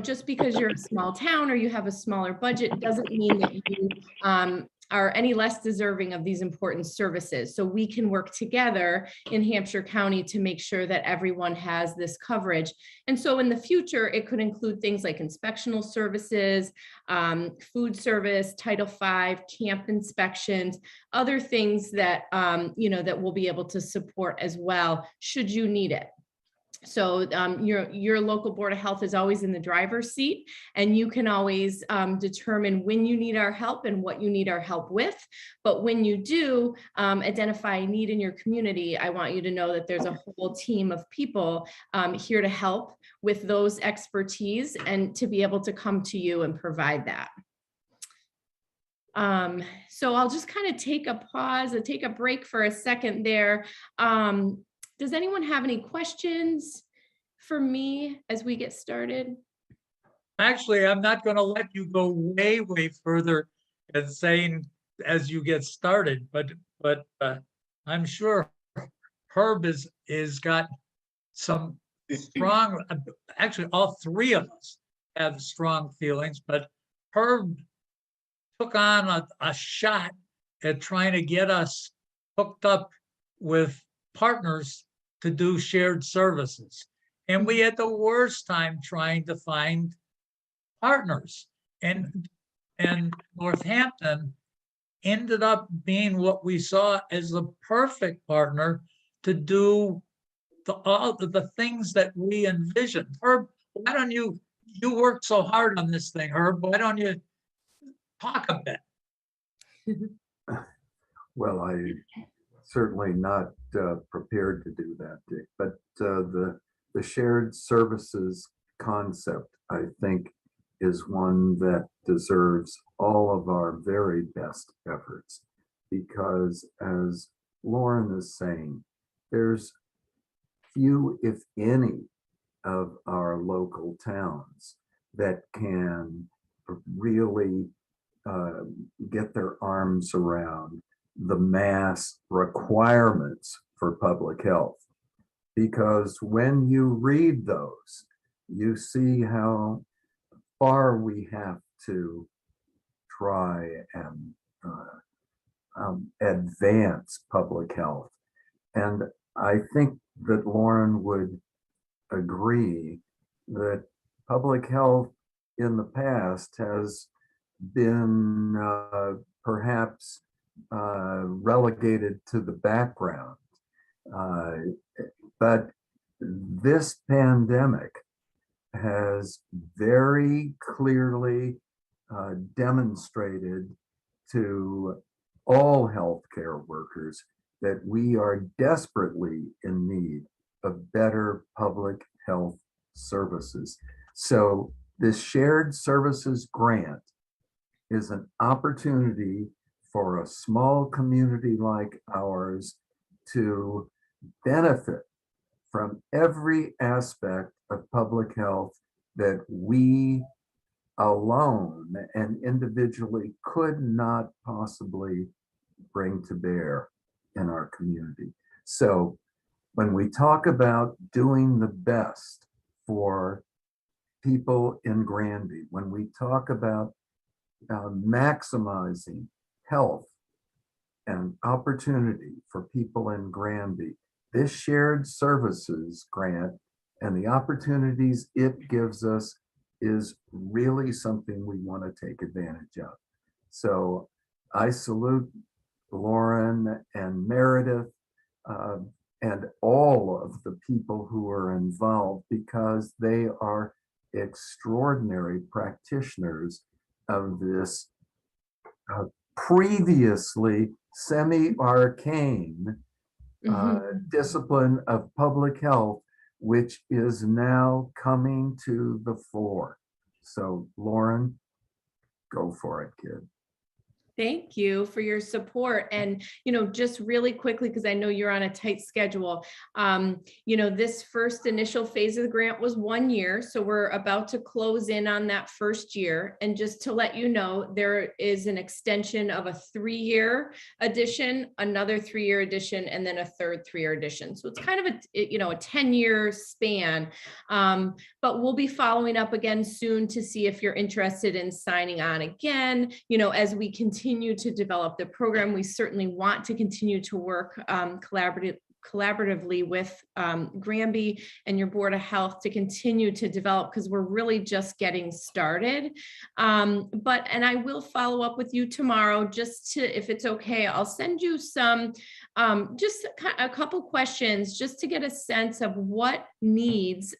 just because you're a small town or you have a smaller budget doesn't mean that you are any less deserving of these important services. So we can work together in Hampshire County to make sure that everyone has this coverage. And so in the future, it could include things like inspectional services, food service, Title V, camp inspections, other things that, that we'll be able to support as well, should you need it. So your local Board of Health is always in the driver's seat, and you can always determine when you need our help and what you need our help with. But when you do identify a need in your community, I want you to know that there's a whole team of people here to help with those expertise and to be able to come to you and provide that. So I'll just kind of take a pause and take a break for a second there. Does anyone have any questions for me as we get started? Actually, I'm not going to let you go way further and saying as you get started, but I'm sure Herb is got some strong, actually, all three of us have strong feelings, but Herb took on a shot at trying to get us hooked up with partners to do shared services. And we had the worst time trying to find partners. And Northampton ended up being what we saw as the perfect partner to do all the things that we envisioned. Herb, why don't you worked so hard on this thing, Herb, why don't you talk a bit? Well, I certainly not prepared to do that, Dick, but the shared services concept, I think, is one that deserves all of our very best efforts, because as Lauren is saying, there's few, if any, of our local towns that can really get their arms around the mass requirements for public health. Because when you read those, you see how far we have to try and advance public health. And I think that Lauren would agree that public health in the past has been perhaps relegated to the background. But this pandemic has very clearly demonstrated to all healthcare workers that we are desperately in need of better public health services. So this shared services grant is an opportunity for a small community like ours to benefit from every aspect of public health that we alone and individually could not possibly bring to bear in our community. So when we talk about doing the best for people in Granby, when we talk about maximizing health and opportunity for people in Granby, this shared services grant and the opportunities it gives us is really something we want to take advantage of. So I salute Lauren and Meredith and all of the people who are involved, because they are extraordinary practitioners of this previously semi-arcane discipline of public health, which is now coming to the fore. So Lauren, go for it, kid. Thank you for your support. And, just really quickly, because I know you're on a tight schedule, this first initial phase of the grant was 1 year. So we're about to close in on that first year. And just to let you know, there is an extension of a 3-year addition, another 3-year addition, and then a third 3-year addition. So it's kind of a 10-year span. But we'll be following up again soon to see if you're interested in signing on again. As we continue to develop the program, we certainly want to continue to work collaboratively with Granby and your Board of Health to continue to develop, because we're really just getting started. And I will follow up with you tomorrow, if it's okay, I'll send you some, just a couple questions just to get a sense of what needs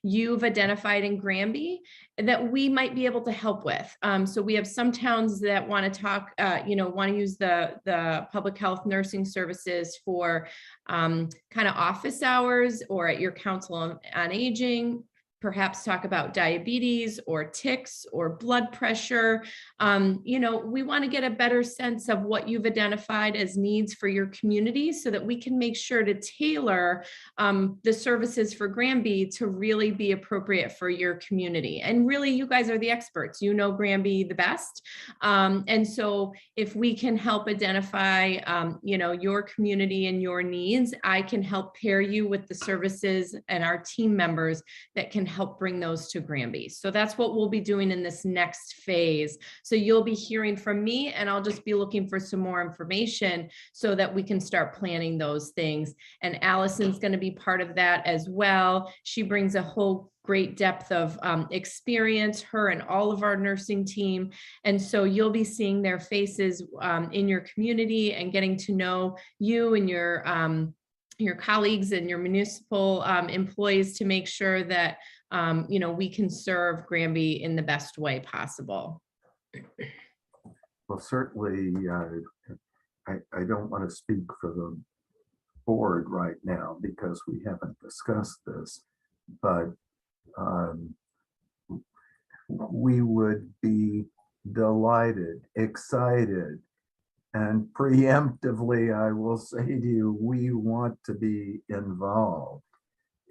you've identified in Granby that we might be able to help with. So we have some towns that want to talk, want to use the public health nursing services for kind of office hours or at your council on aging. perhaps talk about diabetes or ticks or blood pressure. We want to get a better sense of what you've identified as needs for your community so that we can make sure to tailor the services for Granby to really be appropriate for your community. And really, you guys are the experts. You know Granby the best. And so if we can help identify, your community and your needs, I can help pair you with the services and our team members that can help bring those to Granby. So that's what we'll be doing in this next phase. So you'll be hearing from me, and I'll just be looking for some more information so that we can start planning those things. And Allison's going to be part of that as well. She brings a whole great depth of experience, her and all of our nursing team. And so you'll be seeing their faces in your community and getting to know you and your colleagues and your municipal employees to make sure that, we can serve Granby in the best way possible. Well, certainly, I don't want to speak for the board right now because we haven't discussed this, but we would be delighted, excited, and preemptively, I will say to you, we want to be involved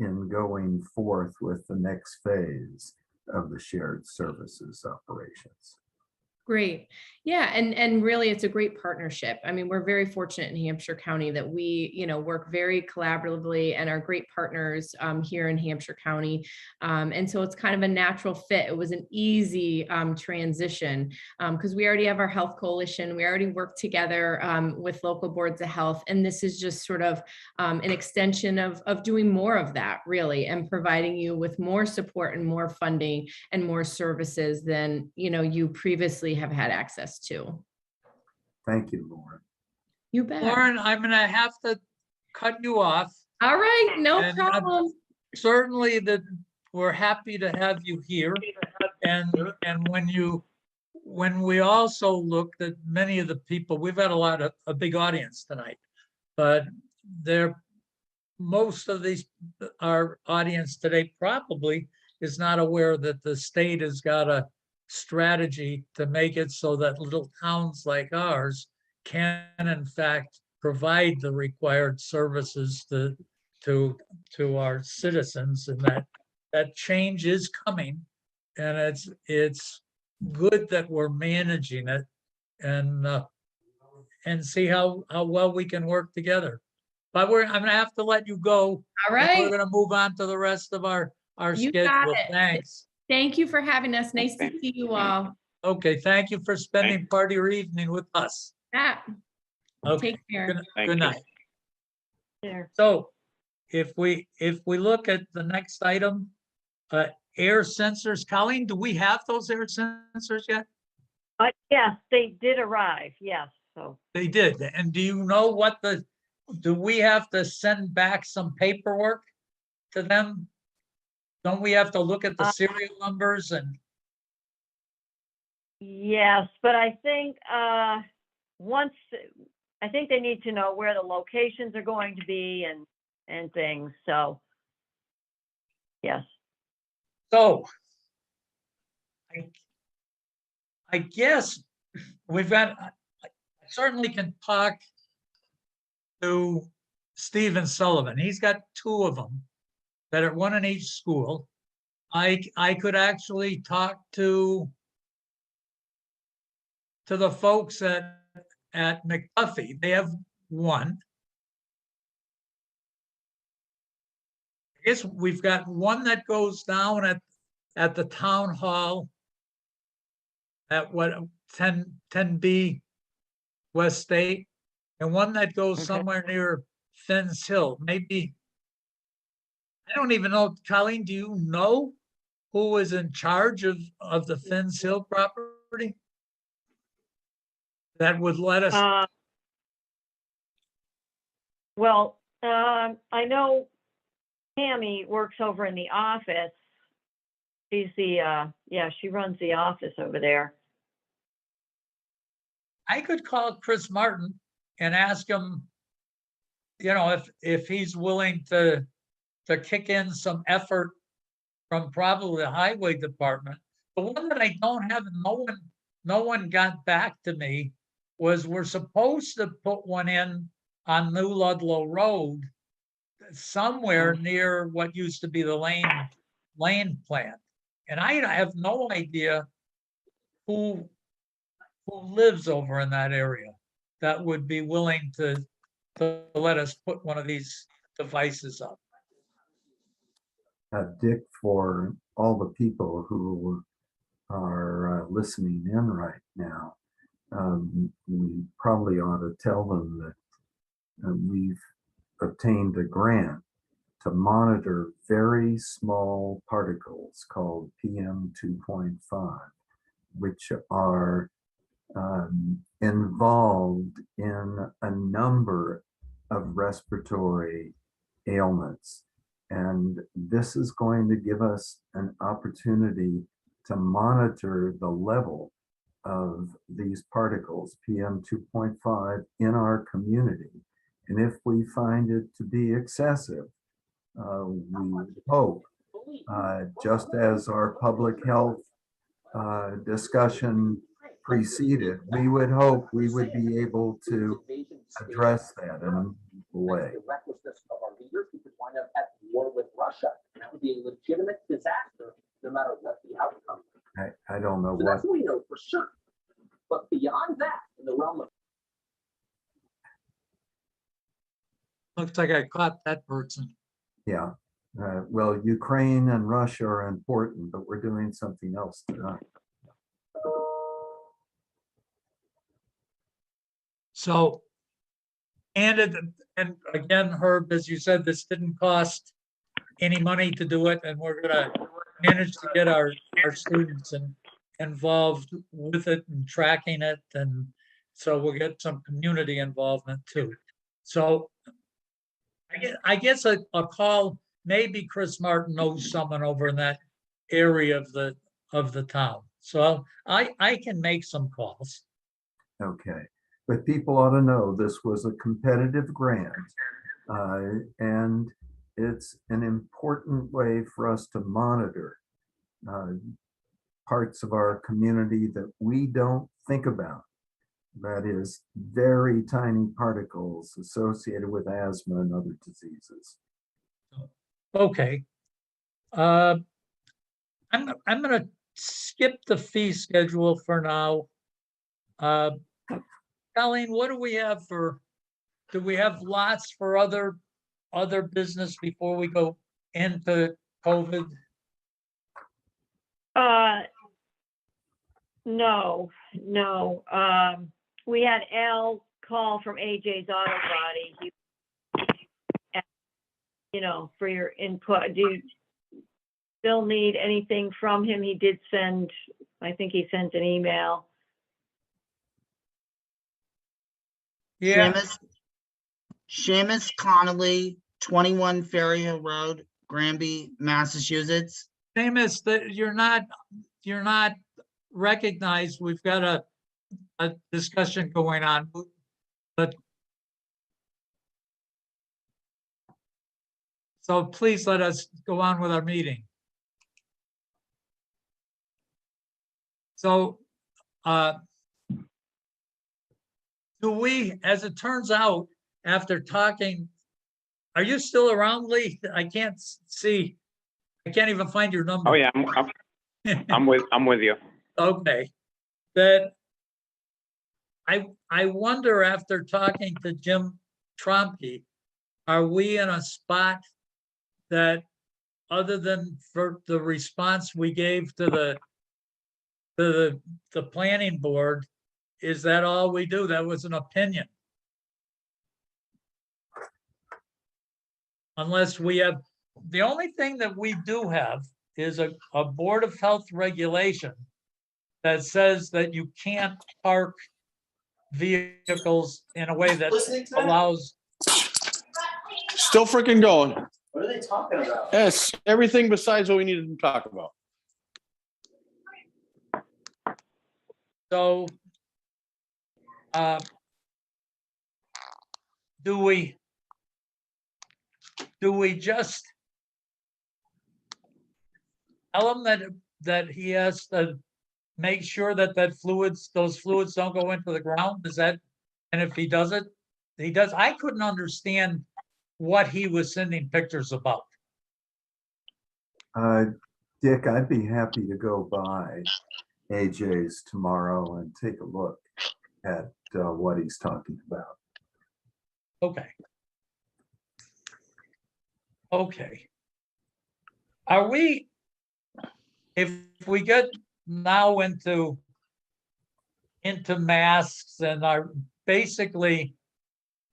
in going forth with the next phase of the shared services operations. Great. Yeah. And really, it's a great partnership. I mean, we're very fortunate in Hampshire County that we, work very collaboratively and are great partners here in Hampshire County. And so it's kind of a natural fit. It was an easy transition because we already have our health coalition. We already work together with local boards of health. And this is just sort of an extension of doing more of that, really, and providing you with more support and more funding and more services than, you previously have had access to. Thank you, Lauren. You bet. Lauren, I'm going to have to cut you off. All right, no And problem. certainly that we're happy to have you here. And when we also looked at many of the people, we've had a big audience tonight, but most of our audience today probably is not aware that the state has got a strategy to make it so that little towns like ours can in fact provide the required services to our citizens, and that change is coming, and it's good that we're managing it and see how well we can work together. But I'm going to have to let you go. All right. We're going to move on to the rest of our You schedule. got it. Thanks. Thank you for having us. Nice to see you all. Okay, thank you for spending part of your evening with us. Yeah. Okay. Take care. Good night. There. So if we look at the next item, air sensors, Colleen, do we have those air sensors yet? Yes, they did arrive. Yes. So They did. And do you know do we have to send back some paperwork to them? Don't we have to look at the serial numbers and? yes, but I think I think they need to know where the locations are going to be and things. So yes. So I guess I certainly can talk to Stephen Sullivan. He's got two of them that are one in each school. I could actually talk to the folks at McDuffie. They have one. I guess we've got one that goes down at the town hall at 10B West State, and one that goes somewhere near Finn's Hill. Maybe, I don't even know. Colleen, do you know who is in charge of the Finn's Hill property? That would let us. Well, I know Tammy works over in the office. She's she runs the office over there. I could call Chris Martin and ask him, if he's willing to kick in some effort from probably the highway department. The one that I don't have, no one got back to me, was we're supposed to put one in on New Ludlow Road somewhere near what used to be the lane plant. And I have no idea who lives over in that area that would be willing to let us put one of these devices up. Dick, for all the people who are listening in right now, we probably ought to tell them that we've obtained a grant to monitor very small particles called PM 2.5, which are involved in a number of respiratory ailments. And this is going to give us an opportunity to monitor the level of these particles, PM 2.5, in our community. And if we find it to be excessive, we hope, just as our public health discussion preceded, we would hope we would be able to address that in a meaningful way. The recklessness of our leaders, we could wind up at war with Russia, and that would be a legitimate disaster, no matter what the outcome. I don't know So what. that's what we know for sure. But beyond that, in the realm of Looks like I caught that person. Yeah. Well, Ukraine and Russia are important, but we're doing something else tonight. So, and again, Herb, as you said, this didn't cost any money to do it, and we're gonna manage to get our students involved with it and tracking it, and so we'll get some community involvement too. So I guess a call, maybe Chris Martin knows someone over in that area of the town. So I can make some calls. Okay. But people ought to know this was a competitive grant, and it's an important way for us to monitor parts of our community that we don't think about. That is very tiny particles associated with asthma and other diseases. Okay. I'm going to skip the fee schedule for now. Colleen, what do we have do we have lots for other business before we go into COVID? No. We had Al call from AJ's Auto Body. For your input. Do you still need anything from him? He did send, I think he sent an email. Yeah. Seamus Connolly, 21 Ferry Hill Road, Granby, Massachusetts. Seamus, that you're not recognized. We've got a discussion going on, but so please let us go on with our meeting. So, do we, as it turns out, after talking, are you still around, Lee? I can't see. I can't even find your number. Oh yeah, I'm with you. Okay. That I wonder, after talking to Jim Tromke, are we in a spot that, other than for the response we gave to the planning board, is that all we do? That was an opinion. Unless we have, the only thing that we do have is a Board of Health regulation that says that you can't park vehicles in a way that allows. Still freaking going. What are they talking about? Yes, everything besides what we needed to talk about. So, do we just tell him that he has to make sure that those fluids don't go into the ground? And if he does it, he does. I couldn't understand what he was sending pictures about. Dick, I'd be happy to go by AJ's tomorrow and take a look at what he's talking about. Okay. Okay. Are we, if we get now into masks and are basically,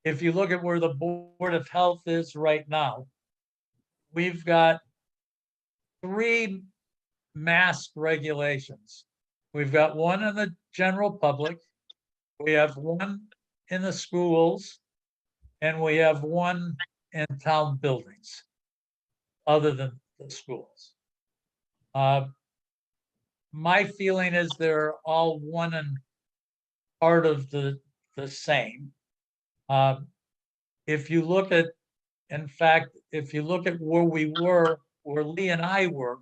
if you look at where the Board of Health is right now, we've got 3 mask regulations. We've got one in the general public, we have one in the schools, and we have one in town buildings, other than the schools. My feeling is they're all one and part of the same. If you look at, in fact, if you look at where we were, where Lee and I were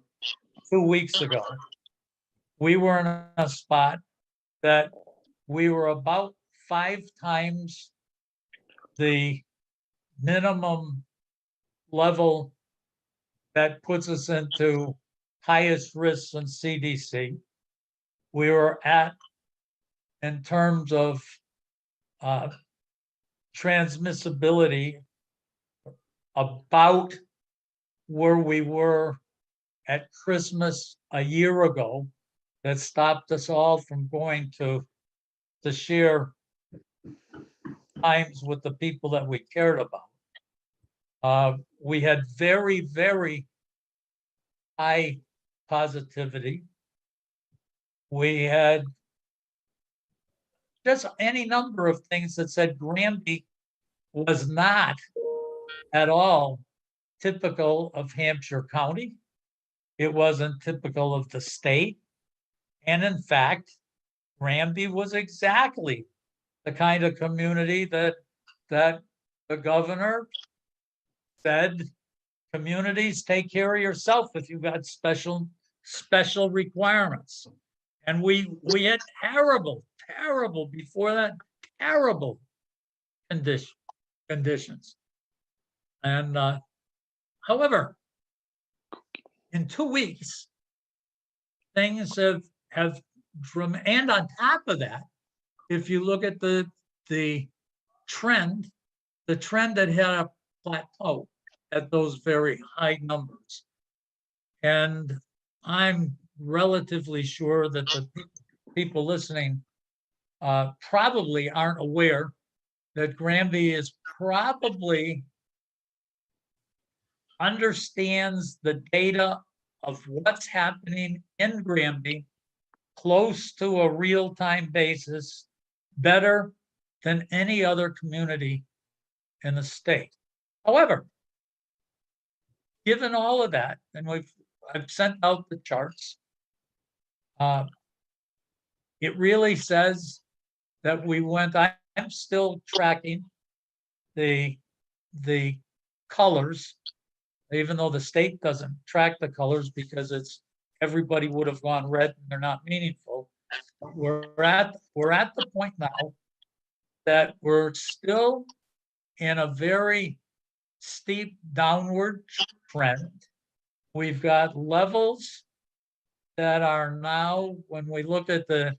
2 weeks ago, we were in a spot that we were about 5 times the minimum level that puts us into highest risks in CDC. We were at, in terms of transmissibility, about where we were at Christmas a year ago, that stopped us all from going to share times with the people that we cared about. We had very, very high positivity. We had just any number of things that said Granby was not at all typical of Hampshire County. It wasn't typical of the state. And in fact, Granby was exactly the kind of community that the governor said, communities, take care of yourself if you've got special requirements. And we had terrible before that, terrible conditions. And however, in 2 weeks, things have and on top of that, if you look at the trend that had a plateau at those very high numbers. And I'm relatively sure that the people listening probably aren't aware that Granby is probably understands the data of what's happening in Granby close to a real-time basis better than any other community in the state. However, given all of that, and I've sent out the charts, it really says that we went, I'm still tracking the colors, even though the state doesn't track the colors because everybody would have gone red and they're not meaningful. We're at the point now that we're still in a very steep downward trend. We've got levels that are now, when we look at the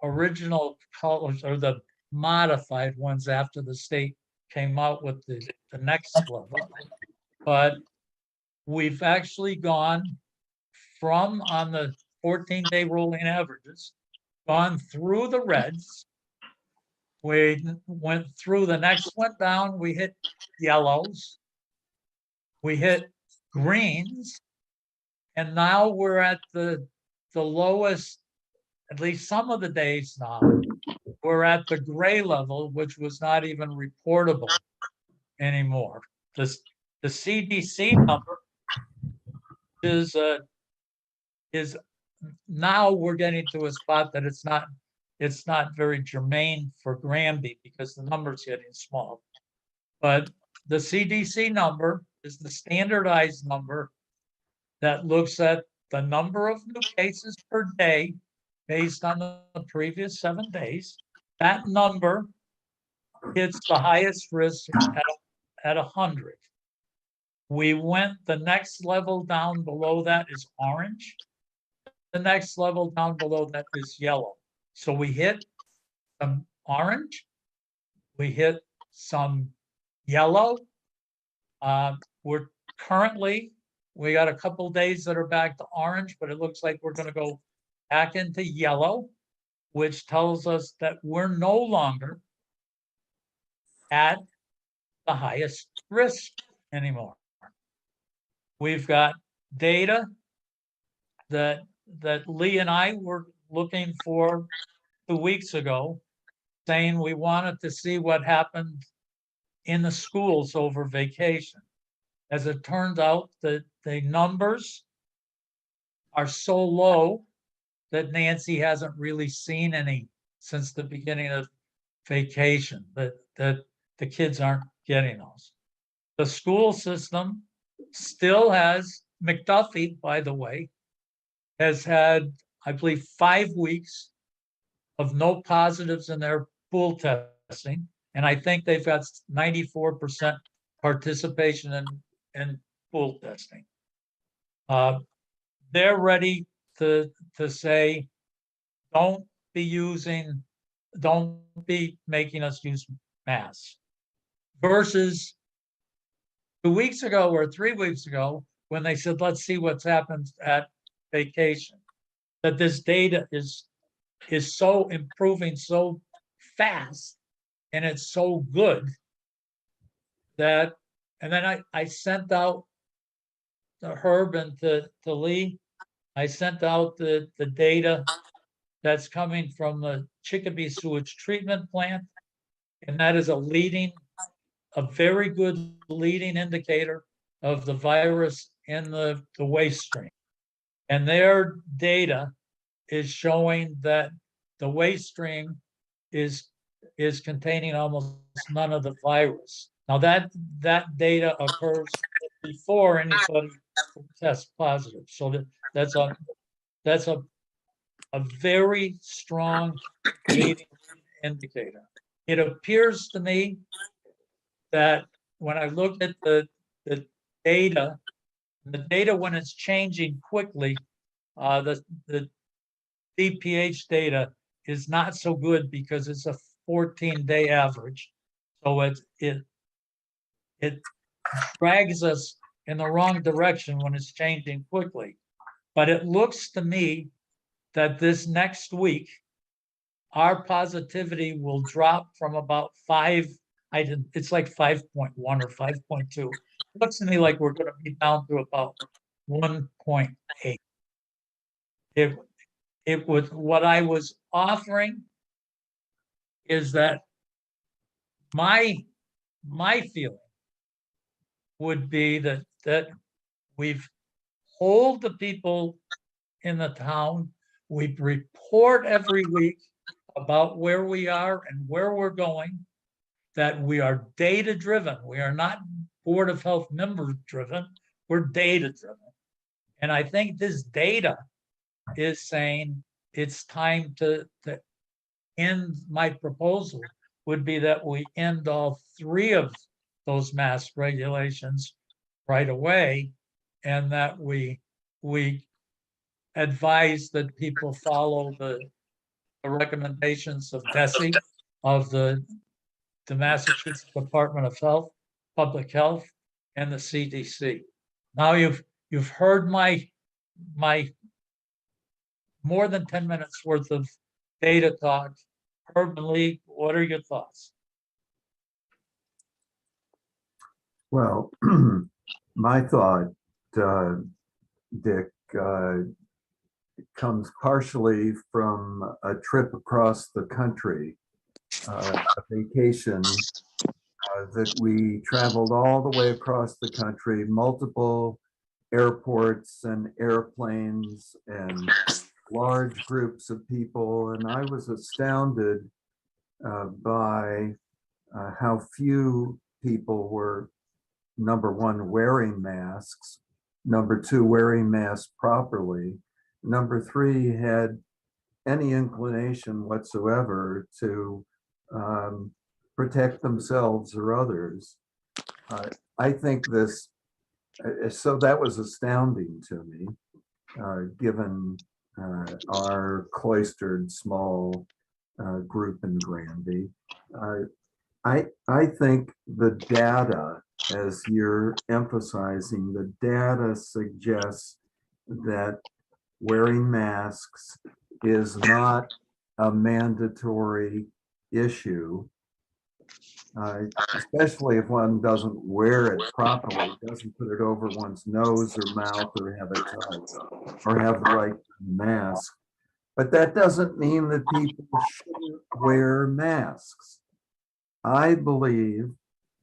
original colors or the modified ones after the state came out with the next level, but we've actually gone from, on the 14-day rolling averages, gone through the reds. We went through, the next one down, we hit yellows, we hit greens, and now we're at the lowest, at least some of the days now, we're at the gray level, which was not even reportable anymore. The CDC number is now we're getting to a spot that it's not very germane for Granby because the number's getting small. But the CDC number is the standardized number that looks at the number of new cases per day based on the previous 7 days. That number hits the highest risk at 100. We went the next level down below that is orange. The next level down below that is yellow. So we hit some orange, we hit some yellow. We're currently, we got a couple days that are back to orange, but it looks like we're going to go back into yellow, which tells us that we're no longer at the highest risk anymore. We've got data that Lee and I were looking for 2 weeks ago, saying we wanted to see what happened in the schools over vacation. As it turns out, the numbers are so low that Nancy hasn't really seen any since the beginning of vacation, that the kids aren't getting those. The school system still has, McDuffie, by the way, has had, I believe, 5 weeks of no positives in their pool testing. And I think they've got 94% participation in pool testing. They're ready to say, don't be making us use masks. Versus 2 weeks ago or 3 weeks ago, when they said, let's see what's happened at vacation, that this data is so improving so fast and it's so good that, and then I sent out to Herb and to Lee, I sent out the data that's coming from the Chicopee sewage treatment plant. And that is a very good leading indicator of the virus in the waste stream. And their data is showing that the waste stream is containing almost none of the virus. Now that data occurs before anybody tests positive. So that's a very strong leading indicator. It appears to me that when I look at the data when it's changing quickly, the DPH data is not so good because it's a 14-day average. So it drags us in the wrong direction when it's changing quickly. But it looks to me that this next week, our positivity will drop from about 5, it's like 5.1 or 5.2. It looks to me like we're going to be down to about 1.8. It was what I was offering is that my feeling would be that we've hold the people in the town. We report every week about where we are and where we're going, that we are data driven. We are not Board of Health member driven. We're data driven. And I think this data is saying it's time to end. My proposal would be that we end all 3 of those mask regulations right away, and that we advise that people follow the recommendations of DESE, of the Massachusetts Department of Health, Public Health, and the CDC. Now you've heard my more than 10 minutes worth of data talk. Herb and Lee, what are your thoughts? Well, my thought, Dick, comes partially from a trip across the country, a vacation that we traveled all the way across the country, multiple airports and airplanes and large groups of people. And I was astounded by how few people were, number one, wearing masks, Number two, wearing masks properly. Number three, had any inclination whatsoever to protect themselves or others. I think this, so that was astounding to me, given our cloistered small group in Granby. I think the data, as you're emphasizing, the data suggests that wearing masks is not a mandatory issue, especially if one doesn't wear it properly, doesn't put it over one's nose or mouth or have it touched or have the right mask. But that doesn't mean that people shouldn't wear masks. I believe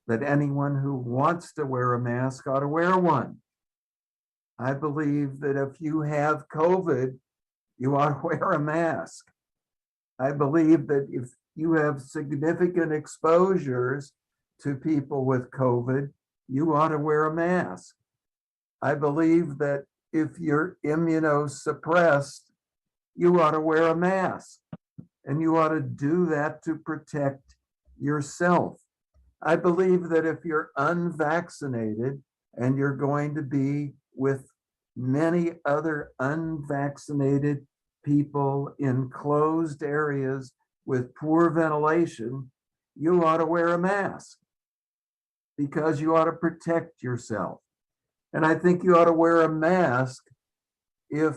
that anyone who wants to wear a mask ought to wear one. I believe that if you have COVID, you ought to wear a mask. I believe that if you have significant exposures to people with COVID, you ought to wear a mask. I believe that if you're immunosuppressed, you ought to wear a mask. And you ought to do that to protect yourself. I believe that if you're unvaccinated and you're going to be with many other unvaccinated people in closed areas with poor ventilation, you ought to wear a mask because you ought to protect yourself. And I think you ought to wear a mask if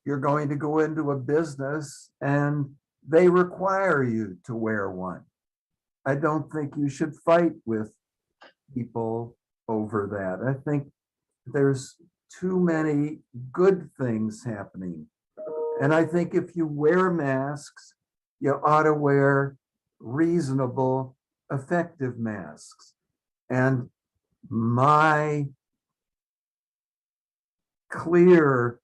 you're going to go into a business and they require you to wear one. I don't think you should fight with people over that. I think there's too many good things happening. And I think if you wear masks, you ought to wear reasonable, effective masks. And my clear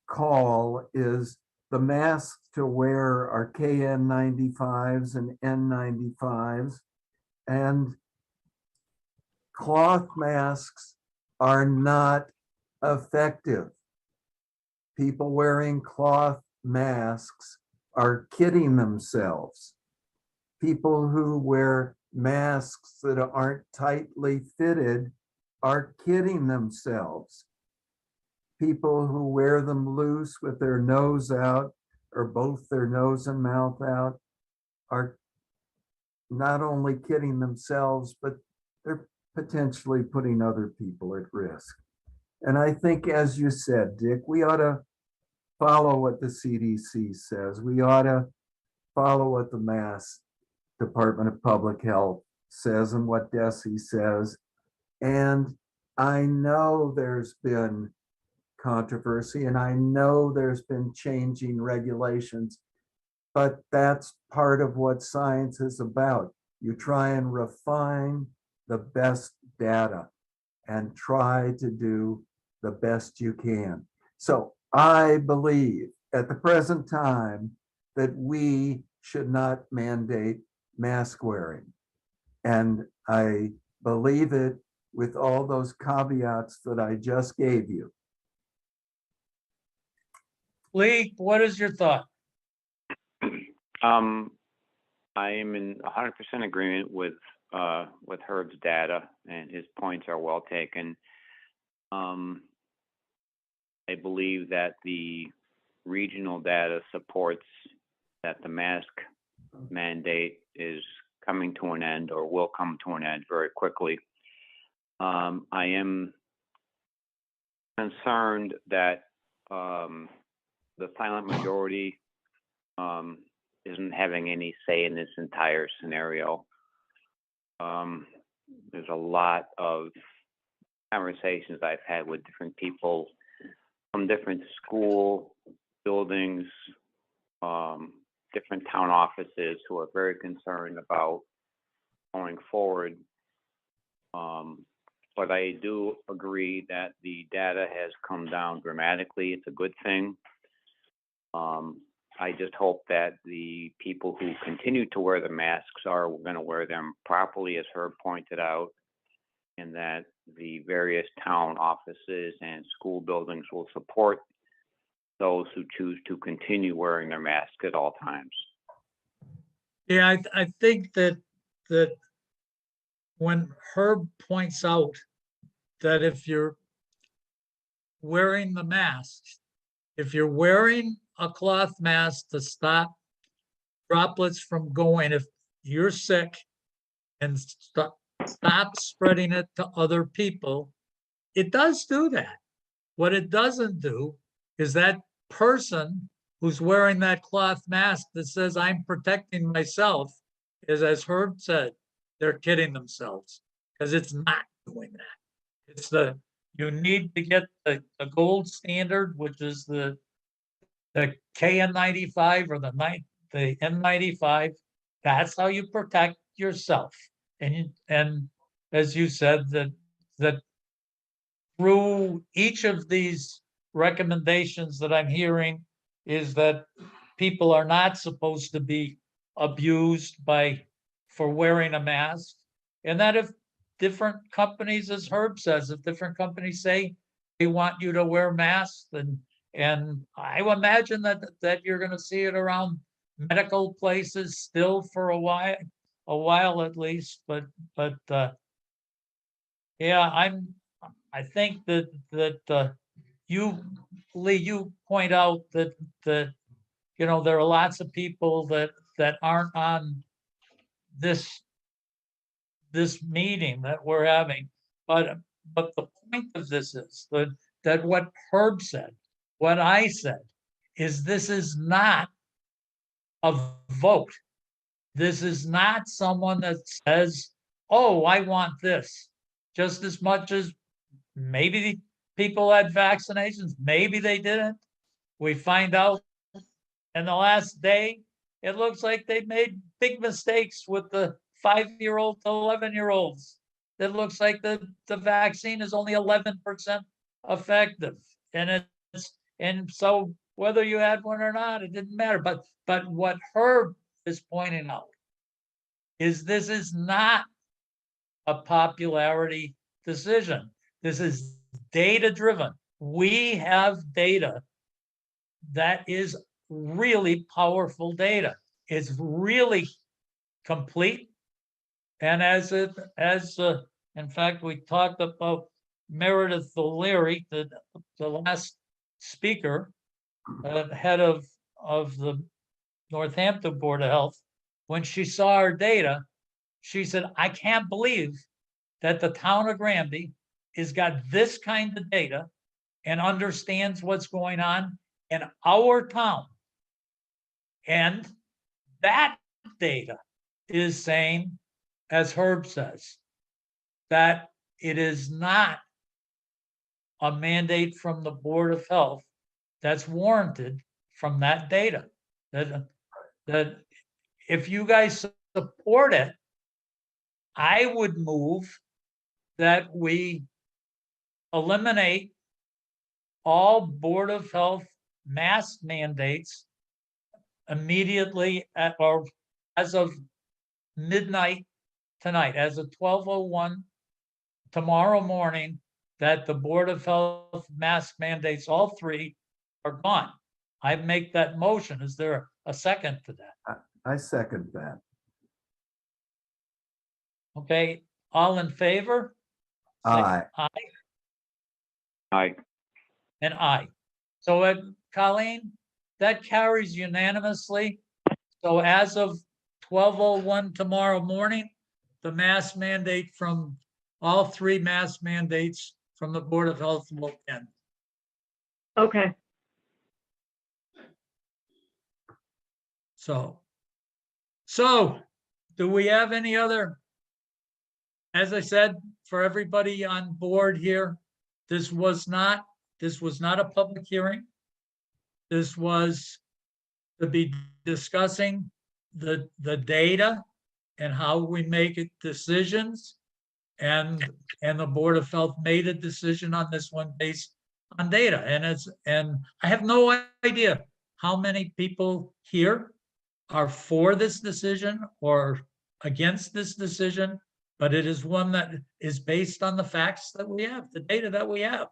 call is the masks to wear are KN95s and N95s, and cloth masks are not effective. People wearing cloth masks are kidding themselves. People who wear masks that aren't tightly fitted are kidding themselves. People who wear them loose with their nose out or both their nose and mouth out are not only kidding themselves, but they're potentially putting other people at risk. And I think, as you said, Dick, we ought to follow what the CDC says. We ought to follow what the Mass Department of Public Health says and what DESE says. And I know there's been controversy and I know there's been changing regulations, but that's part of what science is about. You try and refine the best data and try to do the best you can. So I believe at the present time that we should not mandate mask wearing. And I believe it with all those caveats that I just gave you. Lee, what is your thought? I am in 100% agreement with Herb's data, and his points are well taken. I believe that the regional data supports that the mask mandate is coming to an end or will come to an end very quickly. I am concerned that the silent majority isn't having any say in this entire scenario. There's a lot of conversations I've had with different people from different school buildings, different town offices who are very concerned about going forward. But I do agree that the data has come down dramatically. It's a good thing. I just hope that the people who continue to wear the masks are going to wear them properly, as Herb pointed out, and that the various town offices and school buildings will support those who choose to continue wearing their mask at all times. Yeah, I think that when Herb points out that if you're wearing the mask, if you're wearing a cloth mask to stop droplets from going, if you're sick and stop spreading it to other people, it does do that. What it doesn't do is that person who's wearing that cloth mask that says, I'm protecting myself, is, as Herb said, they're kidding themselves, because it's not doing that. It's you need to get the gold standard, which is the KN95 or the N95. That's how you protect yourself. And as you said, that through each of these recommendations that I'm hearing is that people are not supposed to be abused for wearing a mask. And that if different companies, as Herb says, if different companies say they want you to wear masks, and I would imagine that you're going to see it around medical places still for a while at least. But yeah, I think that you, Lee, you point out that there are lots of people that aren't on this meeting that we're having, but the point of this is that what Herb said, what I said, is this is not a vote. This is not someone that says, oh, I want this, just as much as maybe people had vaccinations, maybe they didn't. We find out in the last day, it looks like they made big mistakes with the 5-year-old to 11-year-olds. It looks like the vaccine is only 11% effective. And so whether you had one or not, it didn't matter. But what Herb is pointing out is this is not a popularity decision. This is data driven. We have data that is really powerful data. It's really complete. And in fact, we talked about Meredith O'Leary, the last speaker, head of the Northampton Board of Health. When she saw our data, she said, I can't believe that the town of Granby has got this kind of data and understands what's going on in our town. And that data is saying, as Herb says, that it is not a mandate from the Board of Health that's warranted from that data. That if you guys support it, I would move that we eliminate all Board of Health mask mandates immediately or as of midnight tonight, as of 12:01 tomorrow morning, that the Board of Health mask mandates, all three, are gone. I make that motion. Is there a second to that? I second that. Okay, all in favor? Say Aye. Aye. Aye. And aye. So Colleen, that carries unanimously. So as of 12:01 tomorrow morning, the mask mandate from all three mask mandates from the Board of Health will end. Okay. So do we have any other? As I said, for everybody on board here, this was not a public hearing. This was to be discussing the data and how we make decisions. And the Board of Health made a decision on this one based on data. And I have no idea how many people here are for this decision or against this decision. but it is one that is based on the facts that we have, the data that we have.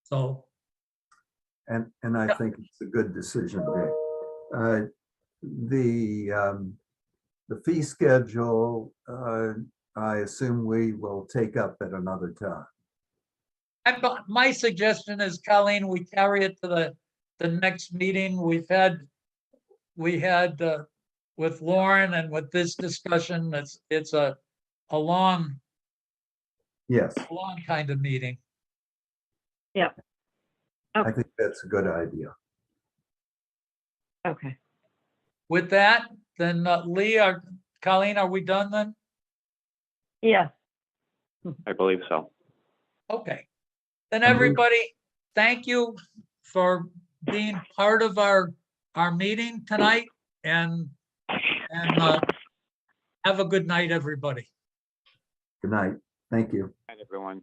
So, And I Yeah. think it's a good decision, Dick. The fee schedule, I assume we will take up at another time. and my suggestion is, Colleen, we carry it to the next meeting. We had with Lauren and with this discussion, it's a long Yes, kind of meeting. I think that's a good idea. Okay. With that, then Lee, Colleen, are we done then? Yeah. I believe so. Okay. Then everybody, thank you for being part of our meeting tonight, and have a good night, everybody. Good night. Thank you. And everyone.